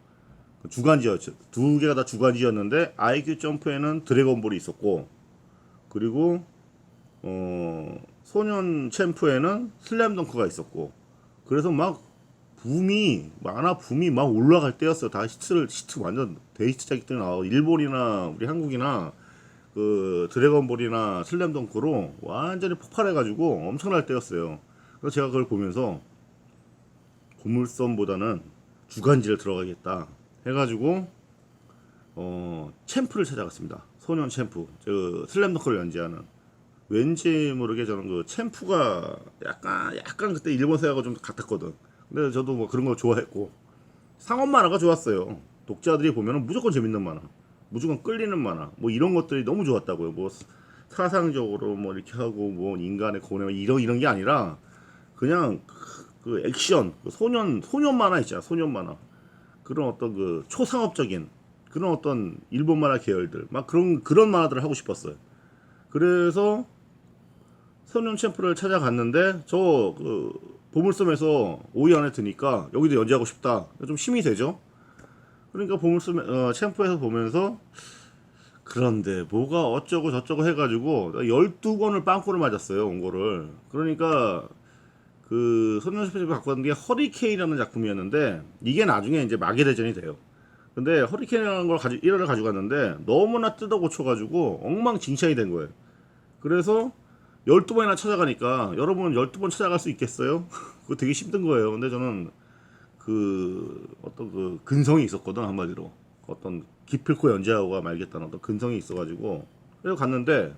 주간지였죠. 두 개가 다 주간지였는데 IQ 점프에는 드래곤볼이 있었고 그리고 소년 챔프에는 슬램덩크가 있었고 그래서 막 만화 붐이 막 올라갈 때였어요. 다 히트 완전 데이트작이 나와. 일본이나 우리 한국이나 그 드래곤볼이나 슬램덩크로 완전히 폭발해가지고 엄청날 때였어요. 그래서 제가 그걸 보면서 보물섬보다는 주간지를 들어가겠다 해가지고 챔프를 찾아갔습니다. 소년 챔프, 저 슬램덩크를 연재하는. 왠지 모르게 저는 그 챔프가 약간 그때 일본 서야가 좀 같았거든. 근데 저도 뭐 그런 거 좋아했고 상업 만화가 좋았어요. 독자들이 보면은 무조건 재밌는 만화, 무조건 끌리는 만화, 뭐 이런 것들이 너무 좋았다고요. 뭐 사상적으로 뭐 이렇게 하고 뭐 인간의 고뇌 이런 게 아니라 그냥 그 액션, 그 소년 만화 있잖아. 소년 만화. 그런 어떤 그 초상업적인 그런 어떤 일본 만화 계열들 막 그런 만화들을 하고 싶었어요. 그래서 소년 챔프를 찾아갔는데 저 그 보물섬에서 5위 안에 드니까 여기도 연재하고 싶다. 좀 힘이 되죠. 그러니까 보물섬 챔프에서 보면서 그런데 뭐가 어쩌고 저쩌고 해가지고 12권을 빵꾸를 맞았어요. 온 거를. 그러니까 그 소년 챔프를 갖고 왔는 게 허리케인이라는 작품이었는데 이게 나중에 이제 마계대전이 돼요. 근데 허리케인이라는 걸 1화를 가지고 갔는데 너무나 뜯어 고쳐가지고 엉망진창이 된 거예요. 그래서 12번이나 찾아가니까 여러분 12번 찾아갈 수 있겠어요? 그거 되게 힘든 거예요. 근데 저는 그 어떤 그 근성이 있었거든. 한마디로 어떤 기필코 연재하고가 말겠다는 어떤 근성이 있어가지고 그래서 갔는데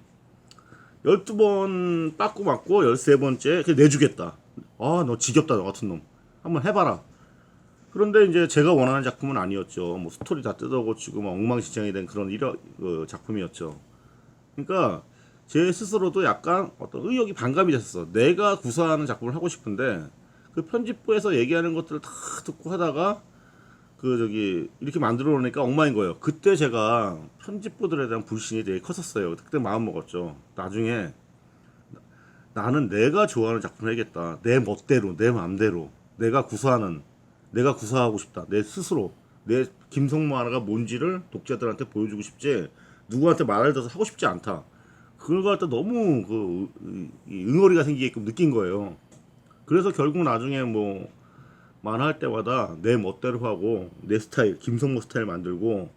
12번 빠꾸 맞고 13번째 내주겠다. 아 너 지겹다 너 같은 놈 한번 해봐라. 그런데 이제 제가 원하는 작품은 아니었죠. 뭐 스토리 다 뜯어고치고 막 엉망진창이 된 그런 그 작품이었죠. 그러니까 제 스스로도 약간 어떤 의욕이 반감이 됐었어. 내가 구사하는 작품을 하고 싶은데 그 편집부에서 얘기하는 것들을 다 듣고 하다가 그 저기 이렇게 만들어 놓으니까 엉망인 거예요. 그때 제가 편집부들에 대한 불신이 되게 컸었어요. 그때 마음 먹었죠. 나중에 나는 내가 좋아하는 작품을 해야겠다. 내 멋대로, 내 마음대로 내가 구사하고 싶다. 내 스스로 내 김성모 하나가 뭔지를 독자들한테 보여주고 싶지 누구한테 말을 들어서 하고 싶지 않다. 그걸 갖다 너무 응어리가 생기게끔 느낀 거예요. 그래서 결국 나중에 뭐 만화할 때마다 내 멋대로 하고 내 스타일, 김성모 스타일 만들고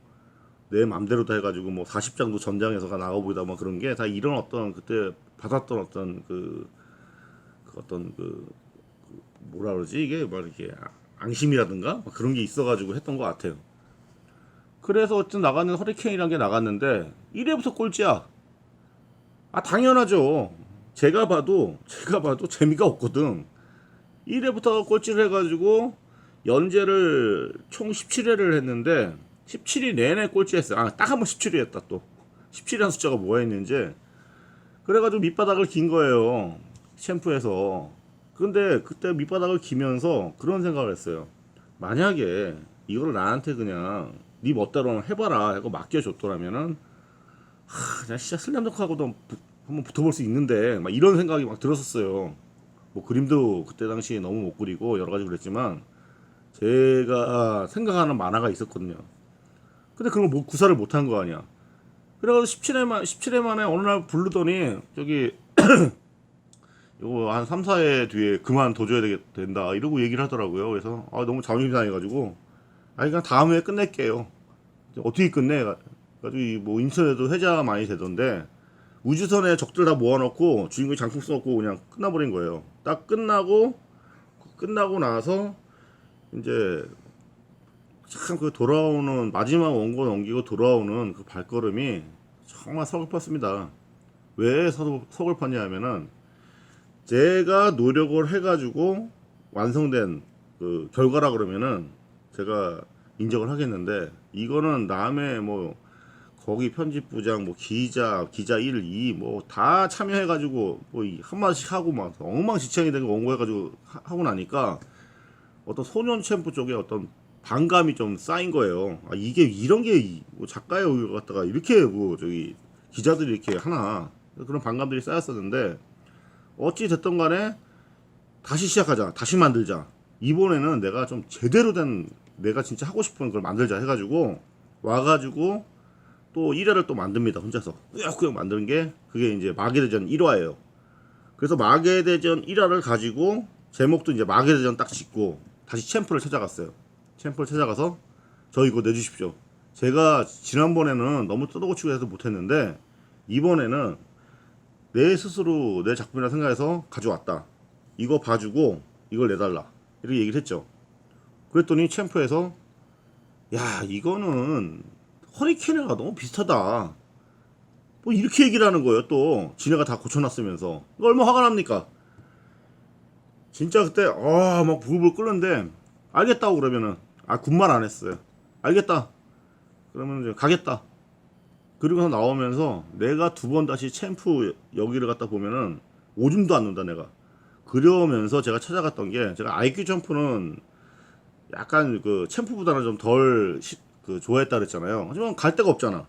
내 맘대로 다 해가지고 뭐 40장도 전장에서가 나가보다 뭐 그런 게 다 이런 어떤 그때 받았던 어떤 어떤 뭐라 그러지 이게 막 이렇게 앙심이라든가 그런 게 있어가지고 했던 것 같아요. 그래서 어쨌든 나가는 허리케인이라는 게 나갔는데 1회부터 꼴찌야. 아 당연하죠. 제가 봐도 재미가 없거든. 1회부터 꼴찌를 해가지고 연재를 총 17회를 했는데 17일 내내 꼴찌했어요. 아 딱 한 번 17회 했다 또. 17이라는 숫자가 뭐가 있는지. 그래가지고 밑바닥을 긴 거예요. 챔프에서. 근데 그때 밑바닥을 기면서 그런 생각을 했어요. 만약에 이걸 나한테 그냥 네 멋대로 해봐라 하고 맡겨줬더라면은 그냥 진짜 슬램덩크하고도 한번 붙어볼 수 있는데 막 이런 생각이 막 들었었어요. 뭐 그림도 그때 당시에 너무 못 그리고 여러 가지 그랬지만 제가 생각하는 만화가 있었거든요. 근데 그런 거 구사를 못한 거 아니야. 그래가지고 17회 만에 어느 날 부르더니 저기 이거 한 3, 4회 뒤에 그만둬줘야 된다 이러고 얘기를 하더라고요. 그래서 너무 자존심 상해가지고 그냥 다음 회에 끝낼게요. 어떻게 끝내? 가지고 뭐 인터넷에도 회자가 많이 되던데 우주선에 적들 다 모아놓고 주인공이 장풍 쏘고 그냥 끝나버린 거예요. 딱 끝나고 나서 이제 참 그 돌아오는 마지막 원고 넘기고 돌아오는 그 발걸음이 정말 서글펐습니다. 왜 서글펐냐 하면은 제가 노력을 해가지고 완성된 그 결과라 그러면은 제가 인정을 하겠는데 이거는 남의 뭐 거기 편집부장 뭐 기자 1, 2 뭐 다 참여해가지고 뭐 한마디씩 하고 막 엉망진창이 된 거 원고해가지고 하고 나니까 어떤 소년 챔프 쪽에 어떤 반감이 좀 쌓인 거예요. 이게 이런 게 뭐 작가의 의욕 갖다가 이렇게 뭐 저기 기자들이 이렇게 하나 그런 반감들이 쌓였었는데 어찌 됐든 간에 다시 시작하자, 다시 만들자. 이번에는 내가 좀 제대로 된 내가 진짜 하고 싶은 걸 만들자 해가지고 와가지고 또 1화를 또 만듭니다. 혼자서 꾸역꾸역 만드는 게 그게 이제 마계대전 1화예요. 그래서 마계대전 1화를 가지고 제목도 이제 마계대전 딱 짓고 다시 챔프를 찾아갔어요. 챔프를 찾아가서 저 이거 내주십시오. 제가 지난번에는 너무 뜯어고치고 해서 못했는데 이번에는 내 스스로 내 작품이라 생각해서 가져왔다. 이거 봐주고 이걸 내달라. 이렇게 얘기를 했죠. 그랬더니 챔프에서 야 이거는 허리케인과 너무 비슷하다. 뭐 이렇게 얘기를 하는 거예요. 또 지네가 다 고쳐놨으면서. 이거 얼마나 화가 납니까? 진짜 그때 막 부글부글 끓는데 알겠다고 그러면은 군말 안 했어요. 알겠다. 그러면 이제 가겠다. 그리고 나오면서 내가 두 번 다시 챔프 여기를 갖다 보면은 오줌도 안 눈다 내가. 그러면서 제가 찾아갔던 게 제가 IQ 점프는 약간 그 챔프보다는 좀 덜 좋아했다 그랬잖아요. 하지만 갈 데가 없잖아.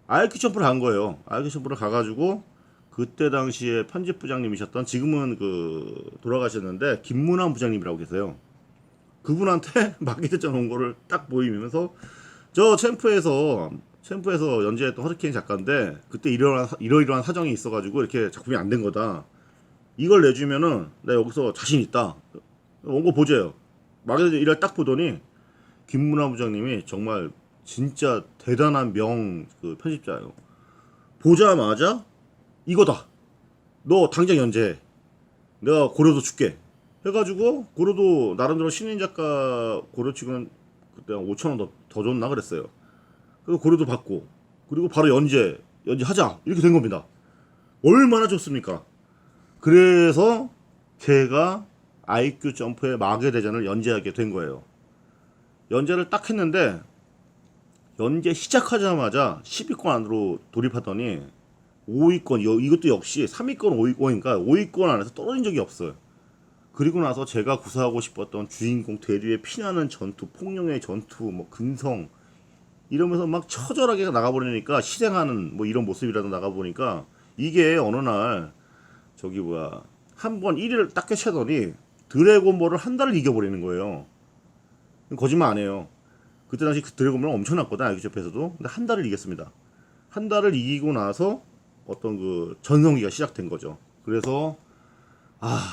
IQ 점프를 간 거예요. IQ 점프를 가가지고 그때 당시에 편집 부장님이셨던 지금은 돌아가셨는데 김문환 부장님이라고 계세요. 그분한테 마케트전 온 거를 딱 보이면서 저 챔프에서 연재했던 허리케인 작가인데 그때 이러이러한 사정이 있어가지고 이렇게 작품이 안 된 거다. 이걸 내주면은 나 여기서 자신 있다. 원고 보재요. 마케트전 일을 딱 보더니 김문환 부장님이 정말 진짜 대단한 편집자예요. 보자마자 이거다. 너 당장 연재해. 내가 고려도 줄게. 해가지고 고려도 나름대로 신인 작가 고려치고는 그때 한 5천 원 더 줬나 그랬어요. 그래서 고려도 받고 그리고 바로 연재하자 이렇게 된 겁니다. 얼마나 좋습니까? 그래서 제가 IQ 점프의 마계대전을 연재하게 된 거예요. 연재를 딱 했는데 연재 시작하자마자 10위권 안으로 돌입하더니 5위권 이것도 역시 3위권 5위권인가 5위권 안에서 떨어진 적이 없어요. 그리고 나서 제가 구사하고 싶었던 주인공 대류의 피나는 전투, 폭룡의 전투, 뭐 근성 이러면서 막 처절하게 나가버리니까 희생하는 뭐 이런 모습이라도 나가보니까 이게 어느 날 한번 1위를 딱 깨치더니 드래곤볼을 한 달을 이겨버리는 거예요. 거짓말 안 해요. 그때 당시 그 드래곤볼은 엄청났거든 아이큐점프에서도. 근데 한 달을 이겼습니다. 한 달을 이기고 나서 어떤 전성기가 시작된 거죠. 그래서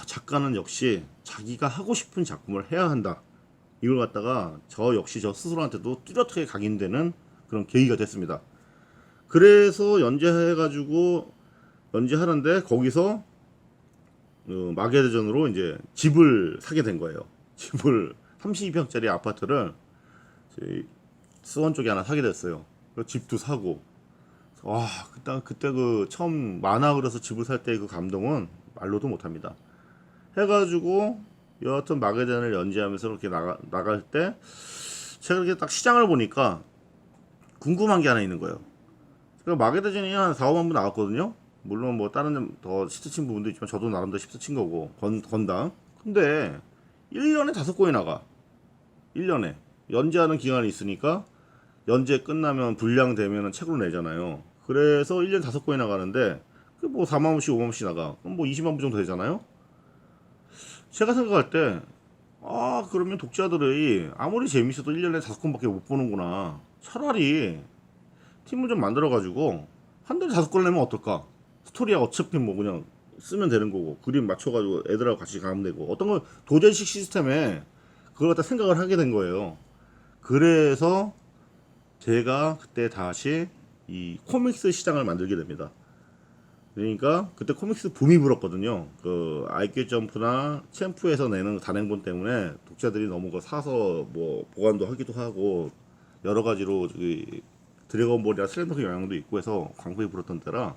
작가는 역시 자기가 하고 싶은 작품을 해야 한다. 이걸 갖다가 저 스스로한테도 뚜렷하게 각인되는 그런 계기가 됐습니다. 그래서 연재하는데 거기서 마계대전으로 이제 집을 사게 된 거예요. 집을 32평짜리 아파트를 수원 쪽에 하나 사게 됐어요. 집도 사고 그때 처음 만화 그려서 집을 살 때 그 감동은 말로도 못합니다. 해가지고 여하튼 마계전을 연재하면서 이렇게 나갈 때 제가 이렇게 딱 시장을 보니까 궁금한 게 하나 있는 거예요. 그러니까 마계대전이 한 4, 5만 부 나왔거든요. 물론 뭐 다른 더 시트 친 부분도 있지만 저도 나름대로 시트 친 거고 건당. 근데 1년에 5권이 나가. 1년에 연재하는 기간이 있으니까 연재 끝나면 분량되면 책으로 내잖아요. 그래서 1년에 5권이 나가는데 뭐 4만 부씩 5만 부씩 나가. 그럼 뭐 20만 부 정도 되잖아요. 제가 생각할 때 그러면 독자들이 아무리 재밌어도 1년에 5권밖에 못 보는구나. 차라리 팀을 좀 만들어가지고 한 달에 5권 내면 어떨까? 스토리야 어차피 뭐 그냥 쓰면 되는 거고 그림 맞춰가지고 애들하고 같이 가면 되고 어떤 걸 도전식 시스템에 그걸 갖다 생각을 하게 된 거예요. 그래서 제가 그때 다시 이 코믹스 시장을 만들게 됩니다. 그러니까 그때 코믹스 붐이 불었거든요. IQ 점프나 챔프에서 내는 단행본 때문에 독자들이 너무 사서 뭐 보관도 하기도 하고 여러 가지로 드래곤볼이나 슬램덩크 영향도 있고 해서 광풍이 불었던 때라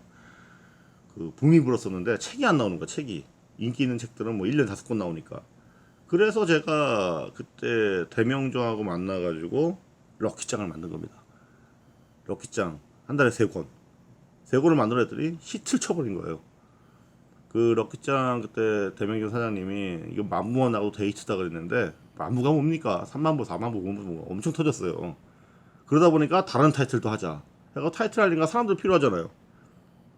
붐이 불었었는데 책이 안 나오는 거야. 책이 인기 있는 책들은 뭐 1년에 5권 나오니까. 그래서 제가 그때 대명조하고 만나가지고 럭키짱을 만든 겁니다. 럭키짱 한 달에 3권. 3권을 만들어냈더니 히트를 쳐버린 거예요. 럭키짱 그때 대명조 사장님이 이거 만부만 나고 데이트다 그랬는데 만부가 뭡니까? 3만부, 4만부, 5만부 엄청 터졌어요. 그러다 보니까 다른 타이틀도 하자. 해가 타이틀 하려니까 사람들 필요하잖아요.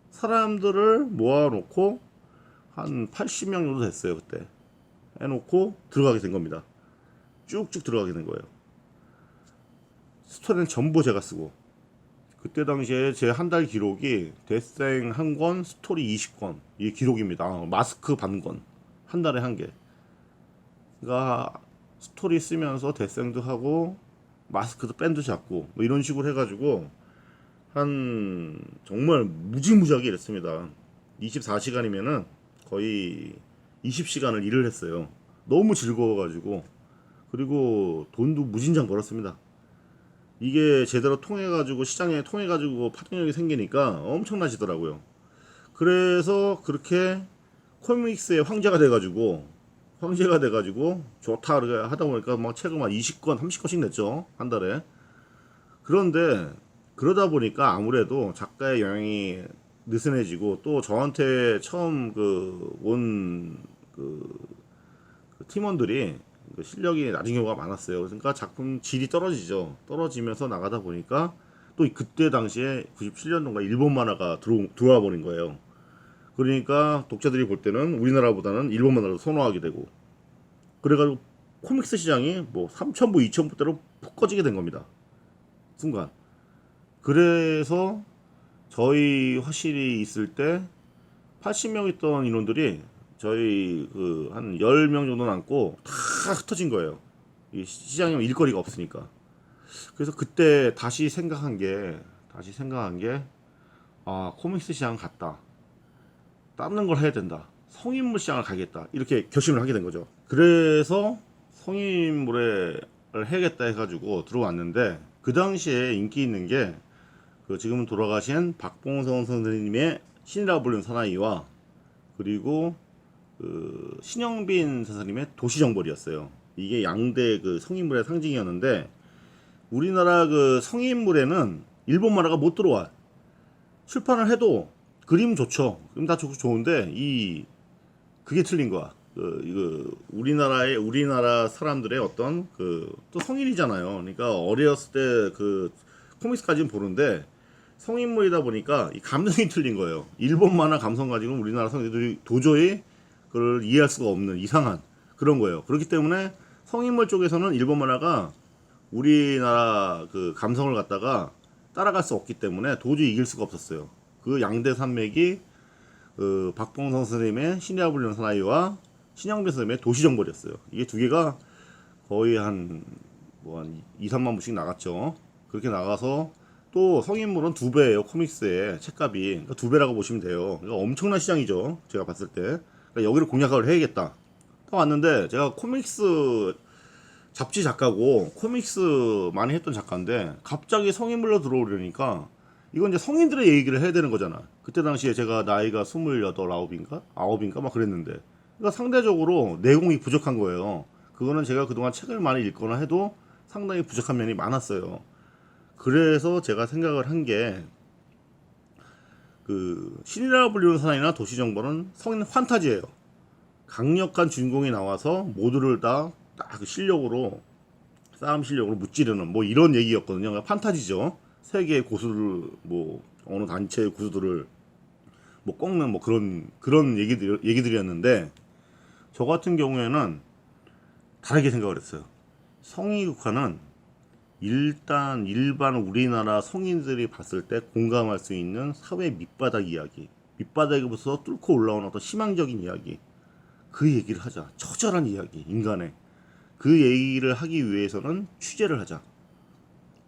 사람들을 모아놓고 한 80명 정도 됐어요. 그때 해놓고 들어가게 된 겁니다. 쭉쭉 들어가게 된 거예요. 스토리는 전부 제가 쓰고 그때 당시에 제 한 달 기록이 데스생 1권, 스토리 20권 이게 기록입니다. 마스크 반권 한 달에 1개. 그러니까 스토리 쓰면서 데생도 하고 마스크도 밴드 잡고 뭐 이런 식으로 해가지고 한 정말 무지무지하게 일했습니다. 24시간이면은 거의 20시간을 일을 했어요. 너무 즐거워가지고. 그리고 돈도 무진장 벌었습니다. 이게 제대로 통해가지고 시장에 통해가지고 파동력이 생기니까 엄청나지더라고요. 그래서 그렇게 코믹스의 황제가 돼가지고 좋다 그렇게 하다 보니까 막 책을 막 20권 30권씩 냈죠, 한 달에. 그런데 그러다 보니까 아무래도 작가의 영향이 느슨해지고, 또 저한테 처음 그 팀원들이 그 실력이 낮은 경우가 많았어요. 그러니까 작품 질이 떨어지죠. 떨어지면서 나가다 보니까 또 그때 당시에 97년도인가 일본 만화가 들어와 버린 거예요. 그러니까 독자들이 볼 때는 우리나라보다는 일본 만화를 선호하게 되고, 그래가지고 코믹스 시장이 뭐 3,000부, 2,000부대로 푹 꺼지게 된 겁니다. 순간. 그래서 저희 화실이 있을 때 80명 있던 인원들이 저희 그 한 10명 정도 남고 다 흩어진 거예요. 이 시장에 일거리가 없으니까. 그래서 그때 다시 생각한 게 아, 코믹스 시장 갔다. 다른 걸 해야 된다. 성인물 시장을 가겠다. 이렇게 결심을 하게 된 거죠. 그래서 성인물을 해야겠다 해가지고 들어왔는데, 그 당시에 인기 있는 게 그 지금 돌아가신 박봉성 선생님의 신이라 불리는 사나이와, 그리고 그 신영빈 선생님의 도시정벌이었어요. 이게 양대 그 성인물의 상징이었는데, 우리나라 그 성인물에는 일본 만화가 못 들어와. 출판을 해도 그림 좋죠. 그림 다 좋은데 그게 틀린 거야. 우리나라 사람들의 어떤 또 성인이잖아요. 그러니까 어렸을 때 그 코믹스까지는 보는데 성인물이다 보니까 이 감성이 틀린 거예요. 일본 만화 감성 가지고는 우리나라 성인들이 도저히 그걸 이해할 수가 없는 이상한 그런 거예요. 그렇기 때문에 성인물 쪽에서는 일본 만화가 우리나라 그 감성을 갖다가 따라갈 수 없기 때문에 도저히 이길 수가 없었어요. 그 양대 산맥이 그 박봉성 선생님의 신이라 불리는 사나이와 신영빈 선생님의 도시정벌이었어요. 이게 두 개가 거의 한 2, 3만 부씩 나갔죠. 그렇게 나가서 또 성인물은 2배예요. 코믹스의 책값이. 그러니까 2배라고 보시면 돼요. 그러니까 엄청난 시장이죠. 제가 봤을 때. 그러니까 여기를 공략을 해야겠다. 딱 왔는데 제가 코믹스 잡지 작가고 코믹스 많이 했던 작가인데 갑자기 성인물로 들어오려니까 이건 이제 성인들의 얘기를 해야 되는 거잖아. 그때 당시에 제가 나이가 28, 9인가 막 그랬는데, 그러니까 상대적으로 내공이 부족한 거예요. 그거는 제가 그동안 책을 많이 읽거나 해도 상당히 부족한 면이 많았어요. 그래서 제가 생각을 한 게, 그 신이라 불리는 사나이나 도시정벌은 성인 판타지예요. 강력한 주인공이 나와서 모두를 다 딱 싸움 실력으로 무찌르는 뭐 이런 얘기였거든요. 그러니까 판타지죠. 세계의 고수들, 뭐 어느 단체의 고수들을 뭐 꺾는 뭐 그런 얘기들이었는데, 저 같은 경우에는 다르게 생각을 했어요. 성의국화는 일단 일반 우리나라 성인들이 봤을 때 공감할 수 있는 사회 밑바닥 이야기, 밑바닥에부터 뚫고 올라오는 어떤 희망적인 이야기, 그 얘기를 하자. 처절한 이야기, 인간의 그 얘기를 하기 위해서는 취재를 하자.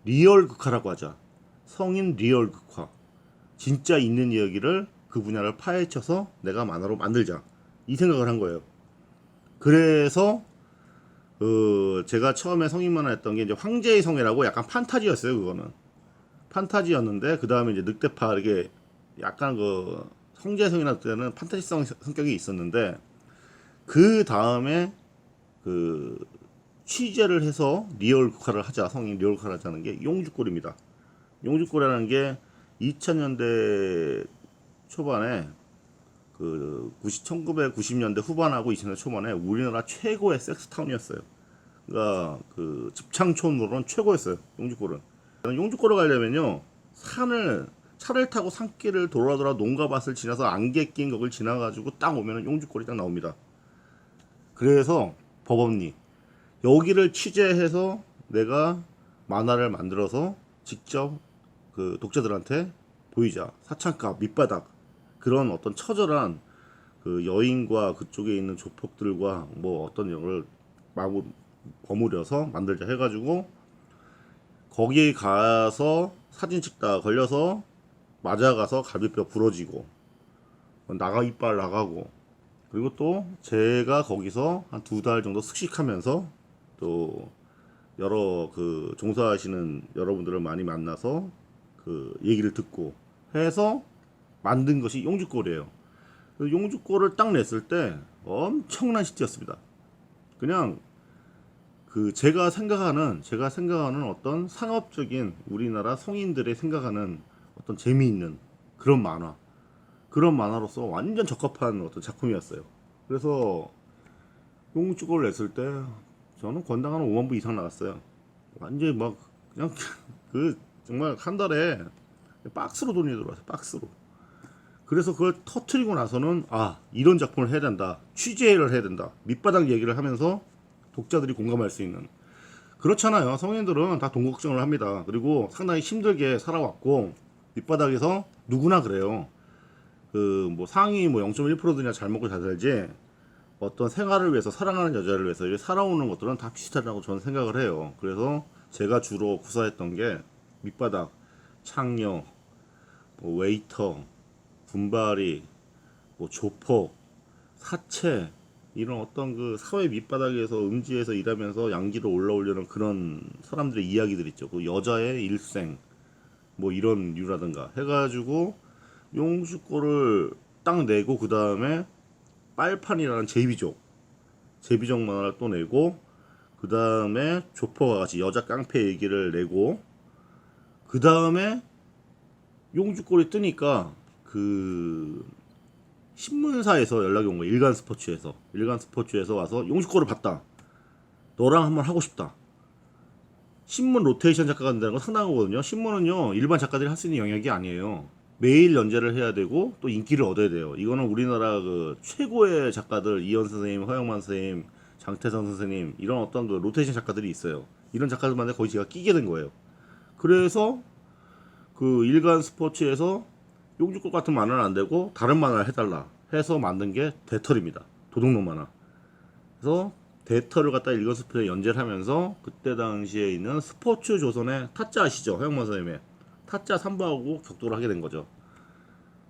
리얼 극화라고 하자. 성인 리얼 극화. 진짜 있는 이야기를, 그 분야를 파헤쳐서 내가 만화로 만들자. 이 생각을 한 거예요. 그래서 제가 처음에 성인 만화 했던 게 이제 황제의 성애라고 약간 판타지였어요. 그거는 판타지였는데, 그 다음에 이제 늑대파, 이게 약간 그 황제의 성이나 때는 판타지성 성격이 있었는데, 그 다음에 그 취재를 해서 리얼 국화를 하자, 성인 리얼 국화를 하자는 게 용주골입니다. 용주골이라는 게 2000년대 초반에 1990년대 후반하고 2000년대 초반에 우리나라 최고의 섹스타운이었어요. 그러니까 그 집창촌으로는 최고였어요. 용주골은. 용주골을 가려면요, 차를 타고 산길을 돌아 농가밭을 지나서 안개 낀 거를 지나가지고 딱 오면은 용주골이 딱 나옵니다. 그래서 법원리 여기를 취재해서 내가 만화를 만들어서 직접 그 독자들한테 보이자. 사창가, 밑바닥, 그런 어떤 처절한 그 여인과 그쪽에 있는 조폭들과 뭐 어떤 영을 버무려서 만들자 해가지고 거기에 가서 사진 찍다가 걸려서 맞아가서 갈비뼈 부러지고 이빨 나가고, 그리고 또 제가 거기서 한 2달 정도 숙식하면서 또 여러 그 종사하시는 여러분들을 많이 만나서 그 얘기를 듣고 해서 만든 것이 용주골이에요. 용주골을 딱 냈을 때 엄청난 시티였습니다. 그냥 그 제가 생각하는 어떤 상업적인 우리나라 성인들의 생각하는 어떤 재미있는 그런 만화로서 완전 적합한 어떤 작품이었어요. 그래서 용주골을 냈을 때 저는 권당 한 5만 부 이상 나갔어요. 완전히 막 그냥 그 정말 한 달에 박스로 돈이 들어왔어요. 박스로. 그래서 그걸 터트리고 나서는 이런 작품을 해야 된다. 취재를 해야 된다. 밑바닥 얘기를 하면서 독자들이 공감할 수 있는. 그렇잖아요. 성인들은 다 돈 걱정을 합니다. 그리고 상당히 힘들게 살아왔고 밑바닥에서 누구나 그래요. 그 뭐 상위 뭐 0.1%냐 잘 먹고 잘 살지, 어떤 생활을 위해서 사랑하는 여자를 위해서 살아오는 것들은 다 비슷하다고 저는 생각을 해요. 그래서 제가 주로 구사했던 게 밑바닥, 창녀, 뭐 웨이터, 분발이, 뭐 조폭, 사채, 이런 어떤 그 사회 밑바닥에서 음지에서 일하면서 양지로 올라오려는 그런 사람들의 이야기들 있죠. 그 여자의 일생, 뭐 이런 류라든가 해가지고 용주골을 딱 내고, 그 다음에 빨판이라는 제비족 만화를 또 내고, 그 다음에 조퍼가 같이 여자 깡패 얘기를 내고, 그 다음에 용주골이 뜨니까 그 신문사에서 연락이 온 거예요. 일간 스포츠에서 와서 용주골을 봤다. 너랑 한번 하고 싶다. 신문 로테이션 작가가 된다는 건 상당한 거거든요. 신문은요, 일반 작가들이 할 수 있는 영역이 아니에요. 매일 연재를 해야 되고 또 인기를 얻어야 돼요. 이거는 우리나라 그 최고의 작가들, 이현 선생님, 허영만 선생님, 장태선 선생님, 이런 어떤 그 로테이션 작가들이 있어요. 이런 작가들만에 거의 제가 끼게 된 거예요. 그래서 그 일간 스포츠에서 용주골 같은 만화는 안 되고 다른 만화를 해달라 해서 만든 게 대털입니다. 도둑놈 만화. 그래서 대털을 갖다 일간 스포츠에 연재를 하면서 그때 당시에 있는 스포츠 조선의 타짜 아시죠? 허영만 선생님의 타짜 3부하고 격돌을 하게 된 거죠.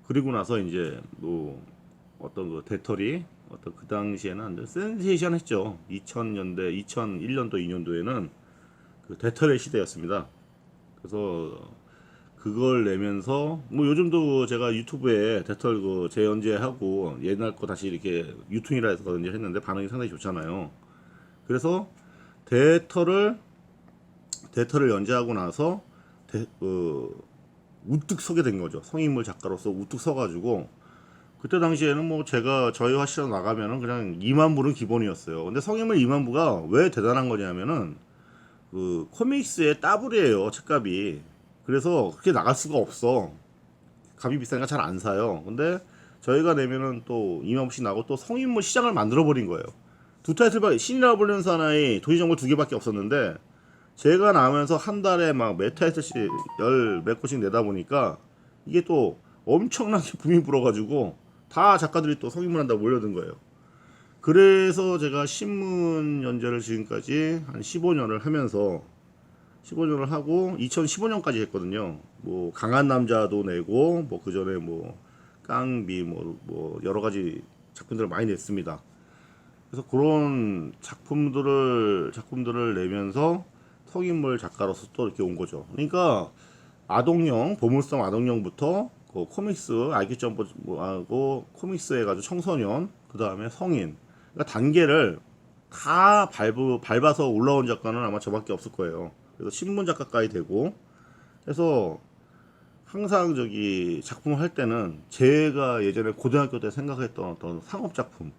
그리고 나서 이제 뭐 어떤 그 대털이 어떤 그 당시에는 센세이션 했죠. 2000년대, 2001년도, 2년도에는 그 대털의 시대였습니다. 그래서 그걸 내면서 뭐 요즘도 제가 유튜브에 대털 그 재연재하고 옛날 거 다시 이렇게 유통이라 해서 했는데 반응이 상당히 좋잖아요. 그래서 대털을 연재하고 나서 우뚝 서게 된 거죠. 성인물 작가로서 우뚝 서가지고, 그때 당시에는 뭐 제가 저희 화실로 나가면은 그냥 2만 부는 기본이었어요. 근데 성인물 2만 부가 왜 대단한 거냐면은 그 코믹스의 더블이에요, 책값이. 그래서 그렇게 나갈 수가 없어. 값이 비싸니까 잘 안 사요. 근데 저희가 내면은 또 2만 부씩 나고 또 성인물 시장을 만들어 버린 거예요. 두 타이틀밖에, 신이라 불리는 사나이, 도시정글 2개밖에 없었는데 제가 나오면서 한 달에 막 몇 타이틀씩 열 몇 곳씩 내다 보니까 이게 또 엄청나게 붐이 불어가지고 다 작가들이 또 성인물 한다고 몰려든 거예요. 그래서 제가 신문 연재를 지금까지 한 15년을 하면서 15년을 하고 2015년까지 했거든요. 뭐 강한 남자도 내고 뭐 그 전에 뭐 깡비 뭐 여러 가지 작품들을 많이 냈습니다. 그래서 그런 작품들을 내면서 성인물 작가로서 또 이렇게 온 거죠. 그러니까 아동용, 보물섬 아동용부터 그 코믹스 아이큐 점프하고 코믹스 해가지고 청소년, 그 다음에 성인, 그러니까 단계를 다 밟아서 올라온 작가는 아마 저밖에 없을 거예요. 그래서 신문 작가까지 되고 해서 항상 저기 작품을 할 때는 제가 예전에 고등학교 때 생각했던 어떤 상업 작품,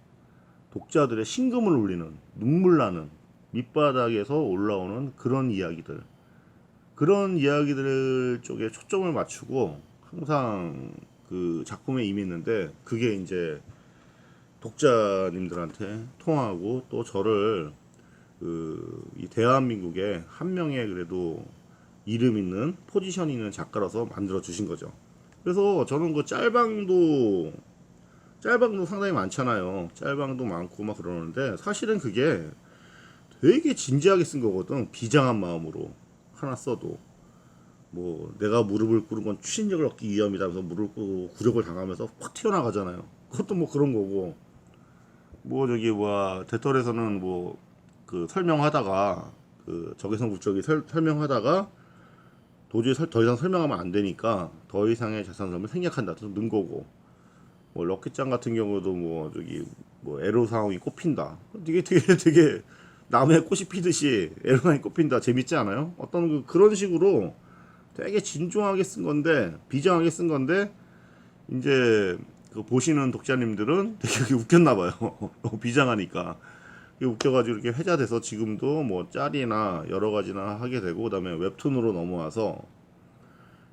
독자들의 심금을 울리는, 눈물 나는, 밑바닥에서 올라오는 그런 이야기들 쪽에 초점을 맞추고 항상 그 작품에 임했는데, 그게 이제 독자님들한테 통하고 또 저를 이 대한민국의 한 명의 그래도 이름 있는 포지션 있는 작가로서 만들어 주신 거죠. 그래서 저는 그 짤방도 상당히 많잖아요. 짤방도 많고 막 그러는데 사실은 그게 되게 진지하게 쓴 거거든. 비장한 마음으로 하나 써도 뭐 내가 무릎을 꿇은 건 추진력을 얻기 위함이다 면서 무릎 꿇고 굴욕을 당하면서 확 튀어나가잖아요. 그것도 뭐 그런 거고 뭐 저기 뭐야 대털에서는 뭐 그 설명하다가 그 적외선 국적이 설명하다가 도저히 더 이상 설명하면 안 되니까 더 이상의 자산섬을 생략한다. 는 거고 뭐 럭키짱 같은 경우도 뭐 저기 뭐 애로사항이 꼽힌다. 되게 나무에 꽃이 피듯이 애로사항이 꼽힌다. 재밌지 않아요? 어떤 그런 식으로 되게 진중하게 쓴 건데 비장하게 쓴 건데 이제 그 보시는 독자님들은 되게 웃겼나 봐요. 너무 비장하니까. 웃겨가지고 이렇게 회자돼서 지금도 뭐 짤이나 여러 가지나 하게 되고 그다음에 웹툰으로 넘어와서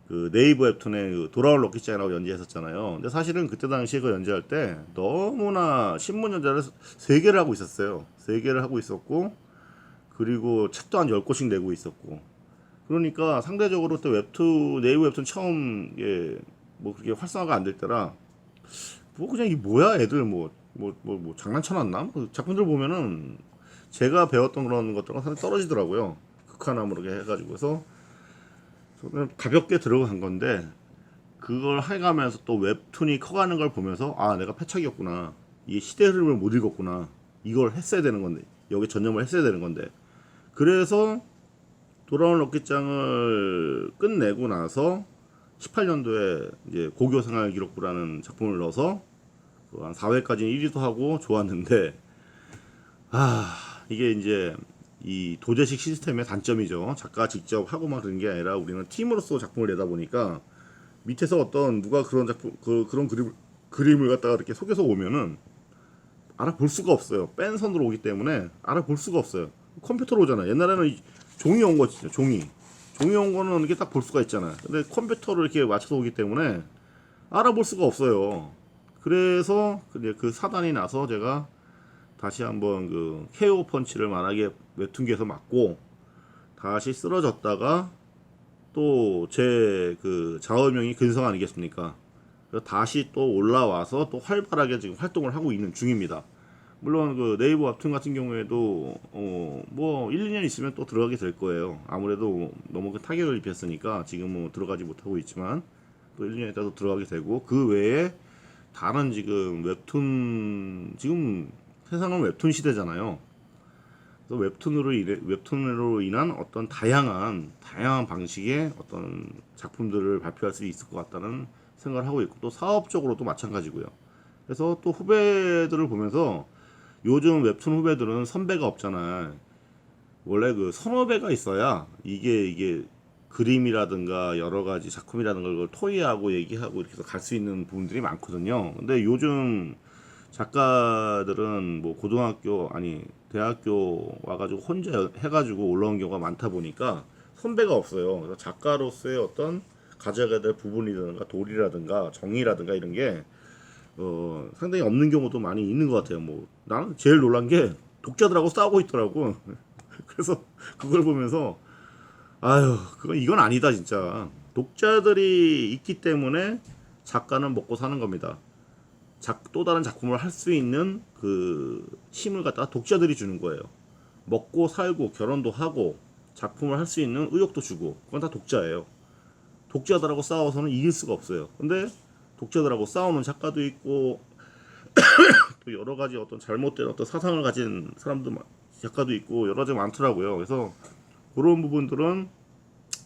그 네이버 웹툰에 그 돌아올 럭키짱이라고 연재했었잖아요. 근데 사실은 그때 당시에 그 연재할 때 너무나 신문 연재를 세 개를 하고 있었어요. 세 개를 하고 있었고 그리고 책도 한 10권씩 내고 있었고 그러니까 상대적으로 또 웹툰 네이버 웹툰 처음 뭐 그렇게 활성화가 안 될 때라 뭐 그냥 이 뭐야 애들 뭐 장난쳐놨나? 그 작품들 보면은 제가 배웠던 그런 것들은 상당히 떨어지더라고요. 극한함으로 이렇게 해가지고 해서 저는 가볍게 들어간 건데 그걸 해가면서 또 웹툰이 커가는 걸 보면서 아 내가 패착이었구나. 이 시대 흐름을 못 읽었구나. 이걸 했어야 되는 건데 여기 전념을 했어야 되는 건데 그래서 돌아온 럭키짱을 끝내고 나서 18년도에 이제 고교 생활 기록부라는 작품을 넣어서 한 4회까지는 1위도 하고 좋았는데 이게 이제 이 도제식 시스템의 단점이죠. 작가 직접 하고 막 그런 게 아니라 우리는 팀으로서 작품을 내다 보니까 밑에서 어떤 누가 그런 작품 그런 그림을 갖다가 이렇게 속여서 오면은 알아볼 수가 없어요. 뺀 선으로 오기 때문에 알아볼 수가 없어요. 컴퓨터로 오잖아. 옛날에는 종이 온 거 진짜 종이 온 거는 이렇게 딱 볼 수가 있잖아. 근데 컴퓨터로 이렇게 맞춰서 오기 때문에 알아볼 수가 없어요. 그래서 그 사단이 나서 제가 다시 한번 그 KO 펀치를 만약에 웹툰기에서 맞고 다시 쓰러졌다가 또 제 그 좌우명이 근성 아니겠습니까? 그래서 다시 또 올라와서 또 활발하게 지금 활동을 하고 있는 중입니다. 물론 그 네이버 웹툰 같은 경우에도 뭐 1, 2년 있으면 또 들어가게 될 거예요. 아무래도 너무 그 타격을 입혔으니까 지금은 들어가지 못하고 있지만 또 1, 2년 있다도 들어가게 되고 그 외에 다른 지금 웹툰 지금 세상은 웹툰 시대잖아요. 그래서 웹툰으로 인한 어떤 다양한 방식의 어떤 작품들을 발표할 수 있을 것 같다는 생각을 하고 있고 또 사업적으로도 마찬가지고요. 그래서 또 후배들을 보면서 요즘 웹툰 후배들은 선배가 없잖아. 원래 그 선후배가 있어야 이게 그림이라든가 여러 가지 작품이라든가 걸 토의하고 얘기하고 이렇게 해서 갈 수 있는 부분들이 많거든요. 근데 요즘 작가들은 뭐 고등학교 아니 대학교 와가지고 혼자 해가지고 올라온 경우가 많다 보니까 선배가 없어요. 그래서 작가로서의 어떤 가져가야 될 부분이라든가 도리라든가 정의라든가 이런 게 상당히 없는 경우도 많이 있는 것 같아요. 뭐 나는 제일 놀란 게 독자들하고 싸우고 있더라고. 그래서 그걸 보면서 아유 이건 아니다 진짜. 독자들이 있기 때문에 작가는 먹고 사는 겁니다. 또 다른 작품을 할 수 있는 그 힘을 갖다가 독자들이 주는 거예요. 먹고 살고 결혼도 하고 작품을 할 수 있는 의욕도 주고 그건 다 독자예요. 독자들하고 싸워서는 이길 수가 없어요. 근데 독자들하고 싸우는 작가도 있고 또 여러 가지 어떤 잘못된 어떤 사상을 가진 사람도 작가도 있고 여러 가지 많더라고요. 그래서 그런 부분들은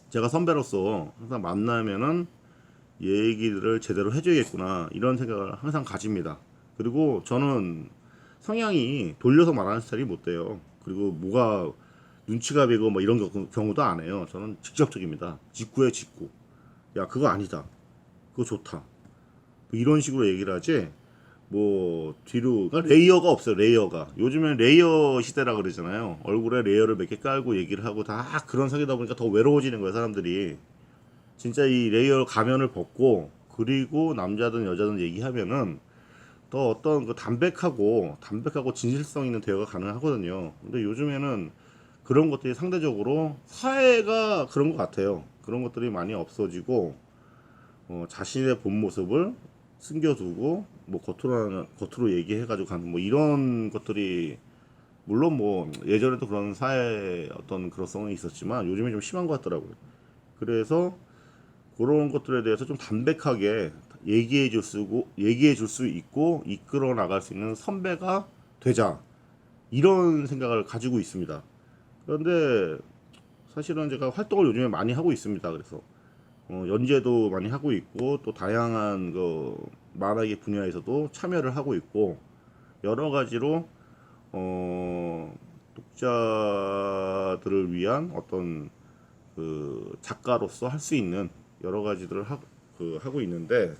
제가 선배로서 항상 만나면은 얘기를 제대로 해줘야겠구나 이런 생각을 항상 가집니다. 그리고 저는 성향이 돌려서 말하는 스타일이 못 돼요. 그리고 뭐가 눈치가 배고 뭐 이런 경우도 안 해요. 저는 직접적입니다. 직구에 직구. 야 그거 아니다. 그거 좋다. 뭐 이런 식으로 얘기를 하지. 뭐 뒤로 그러니까 레이어가 없어요. 레이어가 요즘엔 레이어 시대라 그러잖아요. 얼굴에 레이어를 몇 개 깔고 얘기를 하고 다 그런 사이다 보니까 더 외로워지는 거예요. 사람들이 진짜 이 레이어 가면을 벗고 그리고 남자든 여자든 얘기하면은 더 어떤 그 담백하고 진실성 있는 대화가 가능하거든요. 근데 요즘에는 그런 것들이 상대적으로 사회가 그런 것 같아요. 그런 것들이 많이 없어지고 자신의 본 모습을 숨겨두고 뭐 겉으로 얘기해가지고 가는 뭐 이런 것들이 물론 뭐 예전에도 그런 사회 어떤 그런성은 있었지만 요즘에 좀 심한 것 같더라고요. 그래서 그런 것들에 대해서 좀 담백하게 얘기해 줄 수 있고 이끌어 나갈 수 있는 선배가 되자, 이런 생각을 가지고 있습니다. 그런데 사실은 제가 활동을 요즘에 많이 하고 있습니다. 그래서 연재도 많이 하고 있고 또 다양한 그 만화계 분야에서도 참여를 하고 있고 여러 가지로 독자들을 위한 어떤 그 작가로서 할 수 있는 여러 가지들을 하고 있는데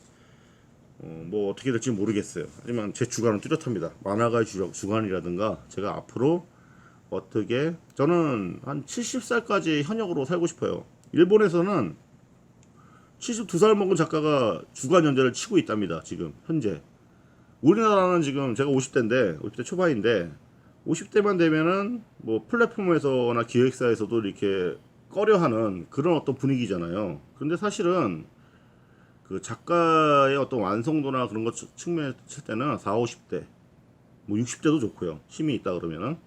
뭐 어떻게 될지 모르겠어요. 하지만 제 주관은 뚜렷합니다. 만화가의 주관이라든가 제가 앞으로 어떻게, 저는 한 70살까지 현역으로 살고 싶어요. 일본에서는 72살 먹은 작가가 주간 연재를 치고 있답니다. 지금 현재. 우리나라는 지금 제가 50대인데 50대 초반인데 50대만 되면은 뭐 플랫폼에서나 기획사에서도 이렇게 꺼려하는 그런 어떤 분위기잖아요. 그런데 사실은 그 작가의 어떤 완성도나 그런 것 측면에 칠 때는 4, 50대, 뭐 60대도 좋고요. 힘이 있다 그러면은.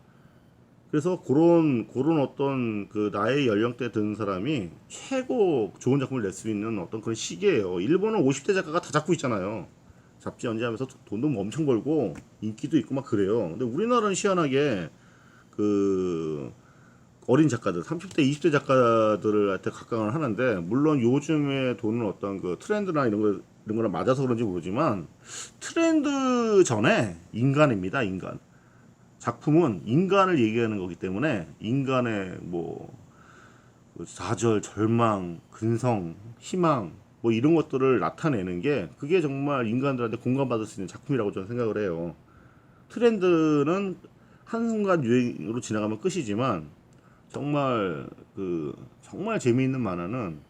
그래서 그런 어떤 그 나의 연령대 든 사람이 최고 좋은 작품을 낼 수 있는 어떤 그런 시기예요. 일본은 50대 작가가 다 잡고 있잖아요. 잡지 연재하면서 돈도 엄청 벌고 인기도 있고 막 그래요. 근데 우리나라는 희한하게 그 어린 작가들, 30대, 20대 작가들한테 각광을 하는데, 물론 요즘에 도는 어떤 그 트렌드나 이런 거랑 맞아서 그런지 모르지만 트렌드 전에 인간입니다, 인간. 작품은 인간을 얘기하는 거기 때문에 인간의 뭐 좌절, 절망, 근성, 희망 뭐 이런 것들을 나타내는 게 그게 정말 인간들한테 공감받을 수 있는 작품이라고 저는 생각을 해요. 트렌드는 한순간 유행으로 지나가면 끝이지만 정말 재미있는 만화는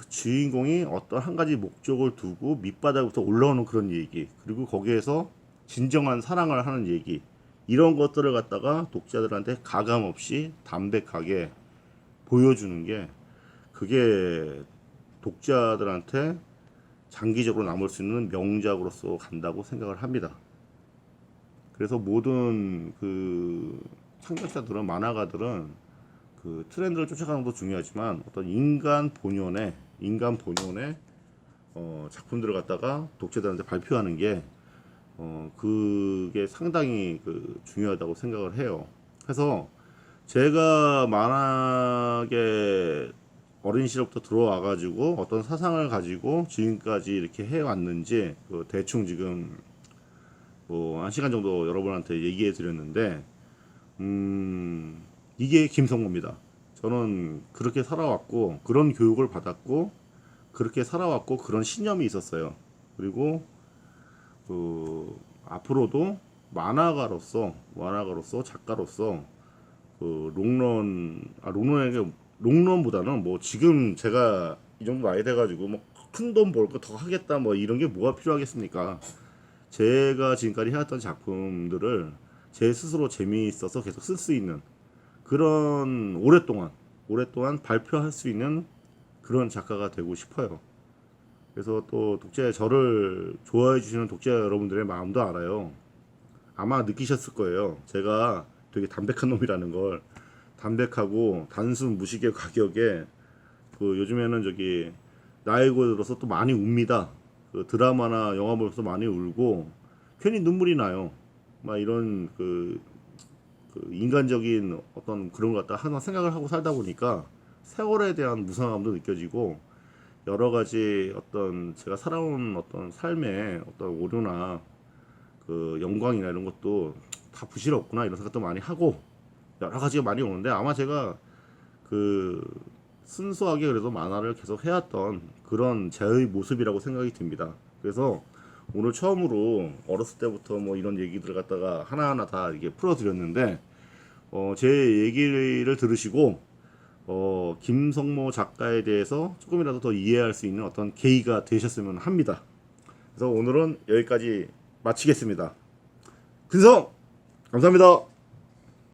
주인공이 어떤 한 가지 목적을 두고 밑바닥부터 올라오는 그런 얘기, 그리고 거기에서 진정한 사랑을 하는 얘기, 이런 것들을 갖다가 독자들한테 가감 없이 담백하게 보여주는 게, 그게 독자들한테 장기적으로 남을 수 있는 명작으로서 간다고 생각을 합니다. 그래서 모든 그 창작자들은, 만화가들은 그 트렌드를 쫓아가는 것도 중요하지만 어떤 인간 본연의 작품들을 갖다가 독자들한테 발표하는 게 그게 상당히 그 중요하다고 생각을 해요. 그래서 제가 만화계 어린 시절부터 들어와 가지고 어떤 사상을 가지고 지금까지 이렇게 해왔는지 그 대충 지금 뭐 1시간 정도 여러분한테 얘기해 드렸는데, 이게 김성모입니다. 저는 그렇게 살아왔고 그런 교육을 받았고 그렇게 살아왔고 그런 신념이 있었어요. 그리고 앞으로도 만화가로서 작가로서 그 롱런보다는 뭐 지금 제가 이 정도 나이 돼가지고 뭐 큰 돈 벌 거 더 하겠다 뭐 이런 게 뭐가 필요하겠습니까? 제가 지금까지 해왔던 작품들을 제 스스로 재미있어서 계속 쓸 수 있는 그런 오랫동안 발표할 수 있는 그런 작가가 되고 싶어요. 그래서 또 저를 좋아해 주시는 독자 여러분들의 마음도 알아요. 아마 느끼셨을 거예요. 제가 되게 담백한 놈이라는 걸. 담백하고 단순 무식의 가격에 그 요즘에는 저기 나이고 들어서 또 많이 웁니다. 그 드라마나 영화 보면서 많이 울고 괜히 눈물이 나요. 막 이런 그 인간적인 어떤 그런 것 같다 하나 생각을 하고 살다 보니까 세월에 대한 무상함도 느껴지고, 여러 가지 어떤 제가 살아온 어떤 삶의 어떤 오류나 그 영광이나 이런 것도 다 부질없구나 이런 생각도 많이 하고 여러 가지가 많이 오는데, 아마 제가 그 순수하게 그래도 만화를 계속 해왔던 그런 제의 모습이라고 생각이 듭니다. 그래서 오늘 처음으로 어렸을 때부터 뭐 이런 얘기들을 갖다가 하나하나 다 이렇게 풀어드렸는데, 제 얘기를 들으시고 김성모 작가에 대해서 조금이라도 더 이해할 수 있는 어떤 계기가 되셨으면 합니다. 그래서 오늘은 여기까지 마치겠습니다. 근성 감사합니다.